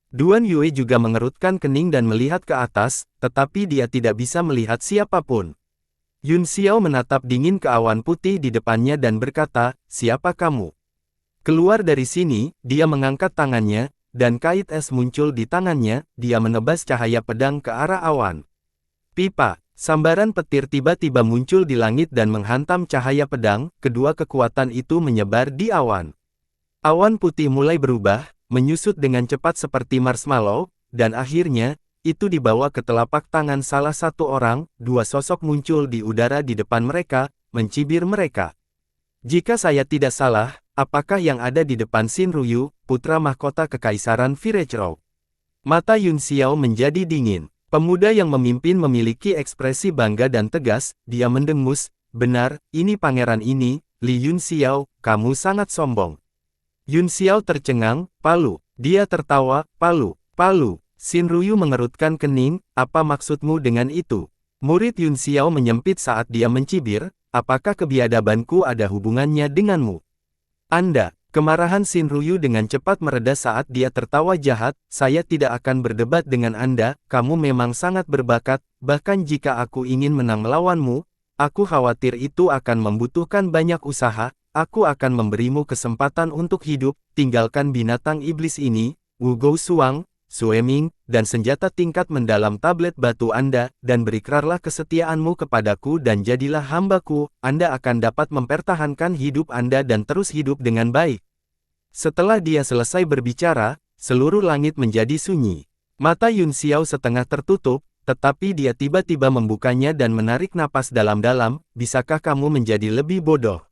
Duan Yue juga mengerutkan kening dan melihat ke atas, tetapi dia tidak bisa melihat siapapun. Yun Xiao menatap dingin ke awan putih di depannya dan berkata, siapa kamu? Keluar dari sini, dia mengangkat tangannya, dan kait es muncul di tangannya, dia menebas cahaya pedang ke arah awan. Pipa, sambaran petir tiba-tiba muncul di langit dan menghantam cahaya pedang, kedua kekuatan itu menyebar di awan. Awan putih mulai berubah, menyusut dengan cepat seperti marshmallow, dan akhirnya, itu dibawa ke telapak tangan salah satu orang, dua sosok muncul di udara di depan mereka, mencibir mereka. Jika saya tidak salah, apakah yang ada di depan Xin Ruyu, putra mahkota kekaisaran Virechro? Mata Yun Xiao menjadi dingin. Pemuda yang memimpin memiliki ekspresi bangga dan tegas, dia mendengus, benar, ini pangeran ini, Li Yun Xiao, kamu sangat sombong. Yun Xiao tercengang, palu, dia tertawa, palu, palu. Xin Ruyu mengerutkan kening, apa maksudmu dengan itu? Murid Yun Xiao menyempit saat dia mencibir, apakah kebiadabanku ada hubungannya denganmu? Anda, kemarahan Xin Ruyu dengan cepat mereda saat dia tertawa jahat, saya tidak akan berdebat dengan Anda, kamu memang sangat berbakat, bahkan jika aku ingin menang melawanmu, aku khawatir itu akan membutuhkan banyak usaha, aku akan memberimu kesempatan untuk hidup, tinggalkan binatang iblis ini, Wu Gou Suang, Sueming, dan senjata tingkat mendalam tablet batu Anda, dan berikrarlah kesetiaanmu kepadaku dan jadilah hambaku, Anda akan dapat mempertahankan hidup Anda dan terus hidup dengan baik. Setelah dia selesai berbicara, seluruh langit menjadi sunyi. Mata Yun Xiao setengah tertutup, tetapi dia tiba-tiba membukanya dan menarik napas dalam-dalam, bisakah kamu menjadi lebih bodoh?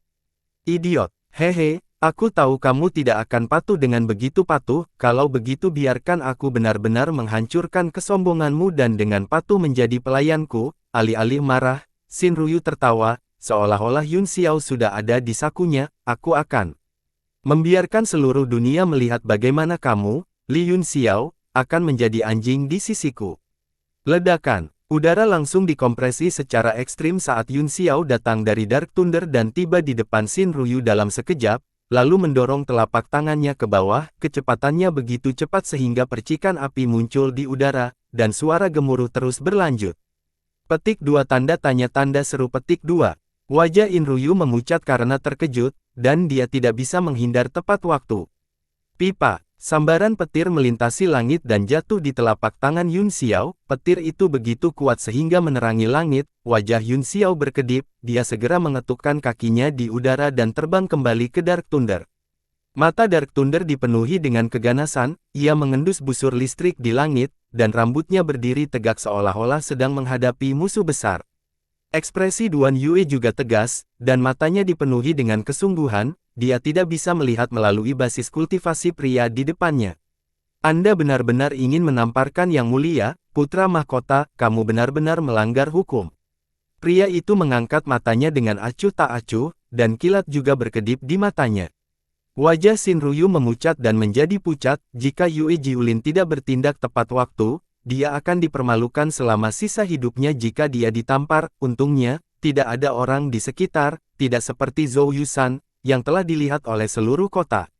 Idiot! Hehe, aku tahu kamu tidak akan patuh dengan begitu patuh, kalau begitu biarkan aku benar-benar menghancurkan kesombonganmu dan dengan patuh menjadi pelayanku." Alih-alih marah, Shin Ryu tertawa, seolah-olah Yun Xiao sudah ada di sakunya. "Aku akan membiarkan seluruh dunia melihat bagaimana kamu, Li Yun Xiao, akan menjadi anjing di sisiku." Ledakan. Udara langsung dikompresi secara ekstrim saat Yun Xiao datang dari Dark Thunder dan tiba di depan Shin Ryu dalam sekejap, lalu mendorong telapak tangannya ke bawah. Kecepatannya begitu cepat sehingga percikan api muncul di udara, dan suara gemuruh terus berlanjut. Petik 2 tanda tanya tanda seru petik 2. Wajah In Ryu memucat karena terkejut, dan dia tidak bisa menghindar tepat waktu. Pipa. Sambaran petir melintasi langit dan jatuh di telapak tangan Yun Xiao. Petir itu begitu kuat sehingga menerangi langit. Wajah Yun Xiao berkedip, dia segera mengetukkan kakinya di udara dan terbang kembali ke Dark Thunder. Mata Dark Thunder dipenuhi dengan keganasan, ia mengendus busur listrik di langit, dan rambutnya berdiri tegak seolah-olah sedang menghadapi musuh besar. Ekspresi Duan Yue juga tegas, dan matanya dipenuhi dengan kesungguhan. Dia tidak bisa melihat melalui basis kultivasi pria di depannya. "Anda benar-benar ingin menamparkan yang mulia, putra mahkota, kamu benar-benar melanggar hukum." Pria itu mengangkat matanya dengan acuh tak acuh, dan kilat juga berkedip di matanya. Wajah Shin Ryu memucat dan menjadi pucat. Jika Yue Jiulin tidak bertindak tepat waktu, dia akan dipermalukan selama sisa hidupnya jika dia ditampar. Untungnya, tidak ada orang di sekitar, tidak seperti Zhou Yusan, yang telah dilihat oleh seluruh kota.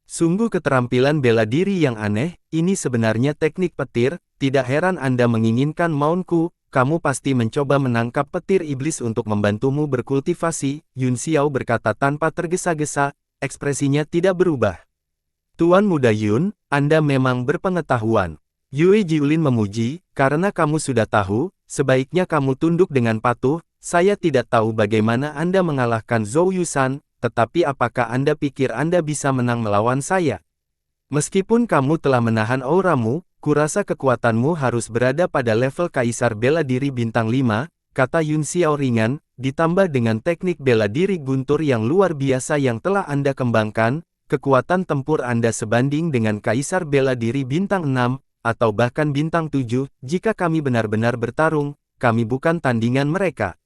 Sungguh keterampilan bela diri yang aneh, ini sebenarnya teknik petir, tidak heran Anda menginginkan mountku, kamu pasti mencoba menangkap petir iblis untuk membantumu berkultivasi, Yun Xiao berkata tanpa tergesa-gesa, ekspresinya tidak berubah. "Tuan Muda Yun, Anda memang berpengetahuan." Yue Jiulin memuji, "Karena kamu sudah tahu, sebaiknya kamu tunduk dengan patuh. Saya tidak tahu bagaimana Anda mengalahkan Zhou Yusan, tetapi apakah Anda pikir Anda bisa menang melawan saya? Meskipun kamu telah menahan auramu, kurasa kekuatanmu harus berada pada level Kaisar Bela Diri Bintang 5, kata Yun Xiao ringan, ditambah dengan teknik bela diri guntur yang luar biasa yang telah Anda kembangkan, kekuatan tempur Anda sebanding dengan Kaisar Bela Diri Bintang 6, atau bahkan Bintang 7, jika kami benar-benar bertarung, kami bukan tandingan mereka."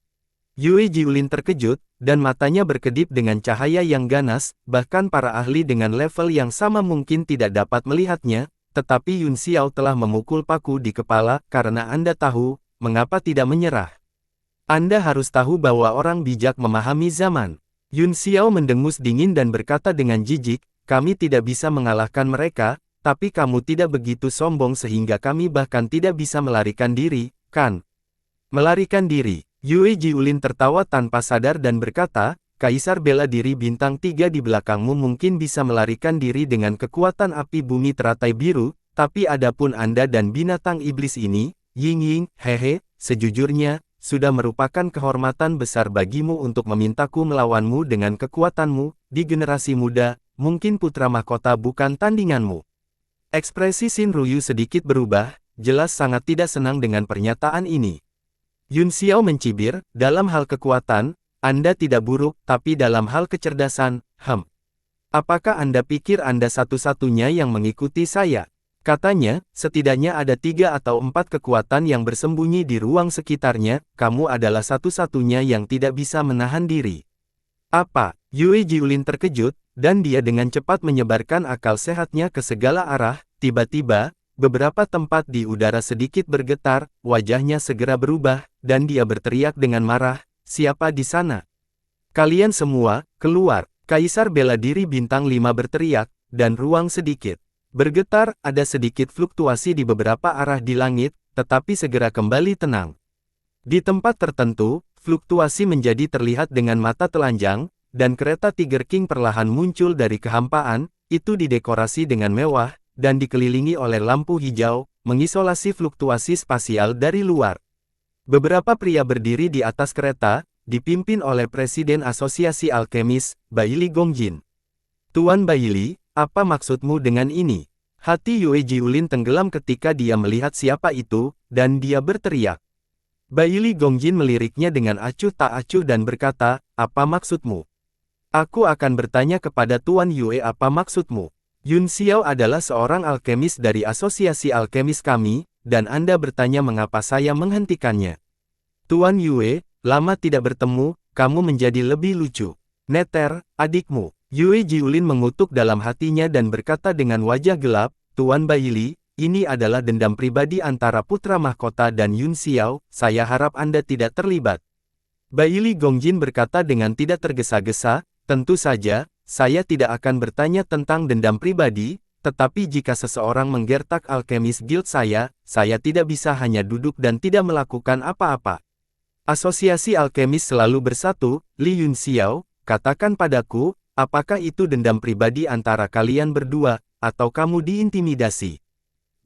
Yue Jiulin terkejut, dan matanya berkedip dengan cahaya yang ganas, bahkan para ahli dengan level yang sama mungkin tidak dapat melihatnya, tetapi Yun Xiao telah memukul paku di kepala. "Karena Anda tahu, mengapa tidak menyerah? Anda harus tahu bahwa orang bijak memahami zaman." Yun Xiao mendengus dingin dan berkata dengan jijik, "Kami tidak bisa mengalahkan mereka, tapi kamu tidak begitu sombong sehingga kami bahkan tidak bisa melarikan diri, kan?" "Melarikan diri?" Yue Jiulin tertawa tanpa sadar dan berkata, "Kaisar Bela Diri Bintang 3 di belakangmu mungkin bisa melarikan diri dengan kekuatan api bumi teratai biru, tapi adapun Anda dan binatang iblis ini, Ying Ying, hehe, sejujurnya, sudah merupakan kehormatan besar bagimu untuk memintaku melawanmu dengan kekuatanmu, di generasi muda, mungkin putra mahkota bukan tandinganmu." Ekspresi Shin Ryu sedikit berubah, jelas sangat tidak senang dengan pernyataan ini. Yun Xiao mencibir, "Dalam hal kekuatan, Anda tidak buruk, tapi dalam hal kecerdasan, apakah Anda pikir Anda satu-satunya yang mengikuti saya?" Katanya, "Setidaknya ada 3 atau 4 kekuatan yang bersembunyi di ruang sekitarnya, kamu adalah satu-satunya yang tidak bisa menahan diri." "Apa?" Yue Jiulin terkejut, dan dia dengan cepat menyebarkan akal sehatnya ke segala arah. Tiba-tiba, beberapa tempat di udara sedikit bergetar, wajahnya segera berubah, dan dia berteriak dengan marah, "Siapa di sana? Kalian semua, keluar!" Kaisar Bela Diri Bintang 5 berteriak, dan ruang sedikit bergetar. Ada sedikit fluktuasi di beberapa arah di langit, tetapi segera kembali tenang. Di tempat tertentu, fluktuasi menjadi terlihat dengan mata telanjang, dan kereta Tiger King perlahan muncul dari kehampaan. Itu didekorasi dengan mewah, dan dikelilingi oleh lampu hijau, mengisolasi fluktuasi spasial dari luar. Beberapa pria berdiri di atas kereta, dipimpin oleh Presiden Asosiasi Alkemis, Baili Gongjin. "Tuan Baili, apa maksudmu dengan ini?" Hati Yue Jiulin tenggelam ketika dia melihat siapa itu, dan dia berteriak. Baili Gongjin meliriknya dengan acuh tak acuh dan berkata, "Apa maksudmu?" Aku akan bertanya kepada Tuan Yue apa maksudmu. Yun Xiao adalah seorang alkemis dari asosiasi alkemis kami, dan Anda bertanya mengapa saya menghentikannya. Tuan Yue, lama tidak bertemu, kamu menjadi lebih lucu. Neter, adikmu. Yue Jiulin mengutuk dalam hatinya dan berkata dengan wajah gelap, Tuan Baili, ini adalah dendam pribadi antara putra mahkota dan Yun Xiao, saya harap Anda tidak terlibat. Baili Gongjin berkata dengan tidak tergesa-gesa, tentu saja, saya tidak akan bertanya tentang dendam pribadi, tetapi jika seseorang menggertak alkemis guild saya tidak bisa hanya duduk dan tidak melakukan apa-apa. Asosiasi alkemis selalu bersatu, Li Yun Xiao, katakan padaku, apakah itu dendam pribadi antara kalian berdua, atau kamu diintimidasi?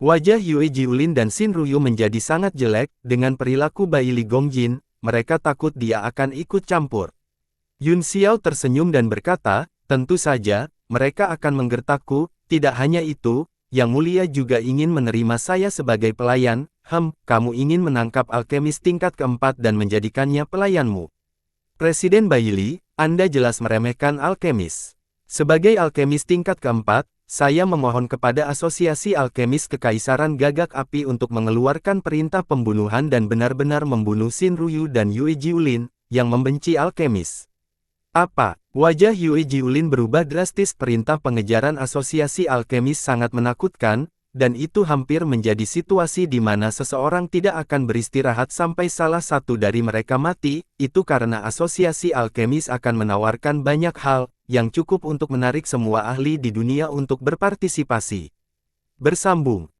Wajah Yue Jiulin dan Xin Ruyu menjadi sangat jelek, dengan perilaku Baili Gongjin, mereka takut dia akan ikut campur. Yun Xiao tersenyum dan berkata, tentu saja, mereka akan menggertakku, tidak hanya itu, Yang Mulia juga ingin menerima saya sebagai pelayan, kamu ingin menangkap alkemis tingkat keempat dan menjadikannya pelayanmu. Presiden Baili, Anda jelas meremehkan alkemis. Sebagai alkemis tingkat keempat, saya memohon kepada Asosiasi Alkemis Kekaisaran Gagak Api untuk mengeluarkan perintah pembunuhan dan benar-benar membunuh Xin Ruyu dan Yue Jiulin, yang membenci alkemis. Apa? Wajah Yue Jiulin berubah drastis. Perintah pengejaran Asosiasi Alkemis sangat menakutkan, dan itu hampir menjadi situasi di mana seseorang tidak akan beristirahat sampai salah satu dari mereka mati, itu karena Asosiasi Alkemis akan menawarkan banyak hal, yang cukup untuk menarik semua ahli di dunia untuk berpartisipasi. Bersambung.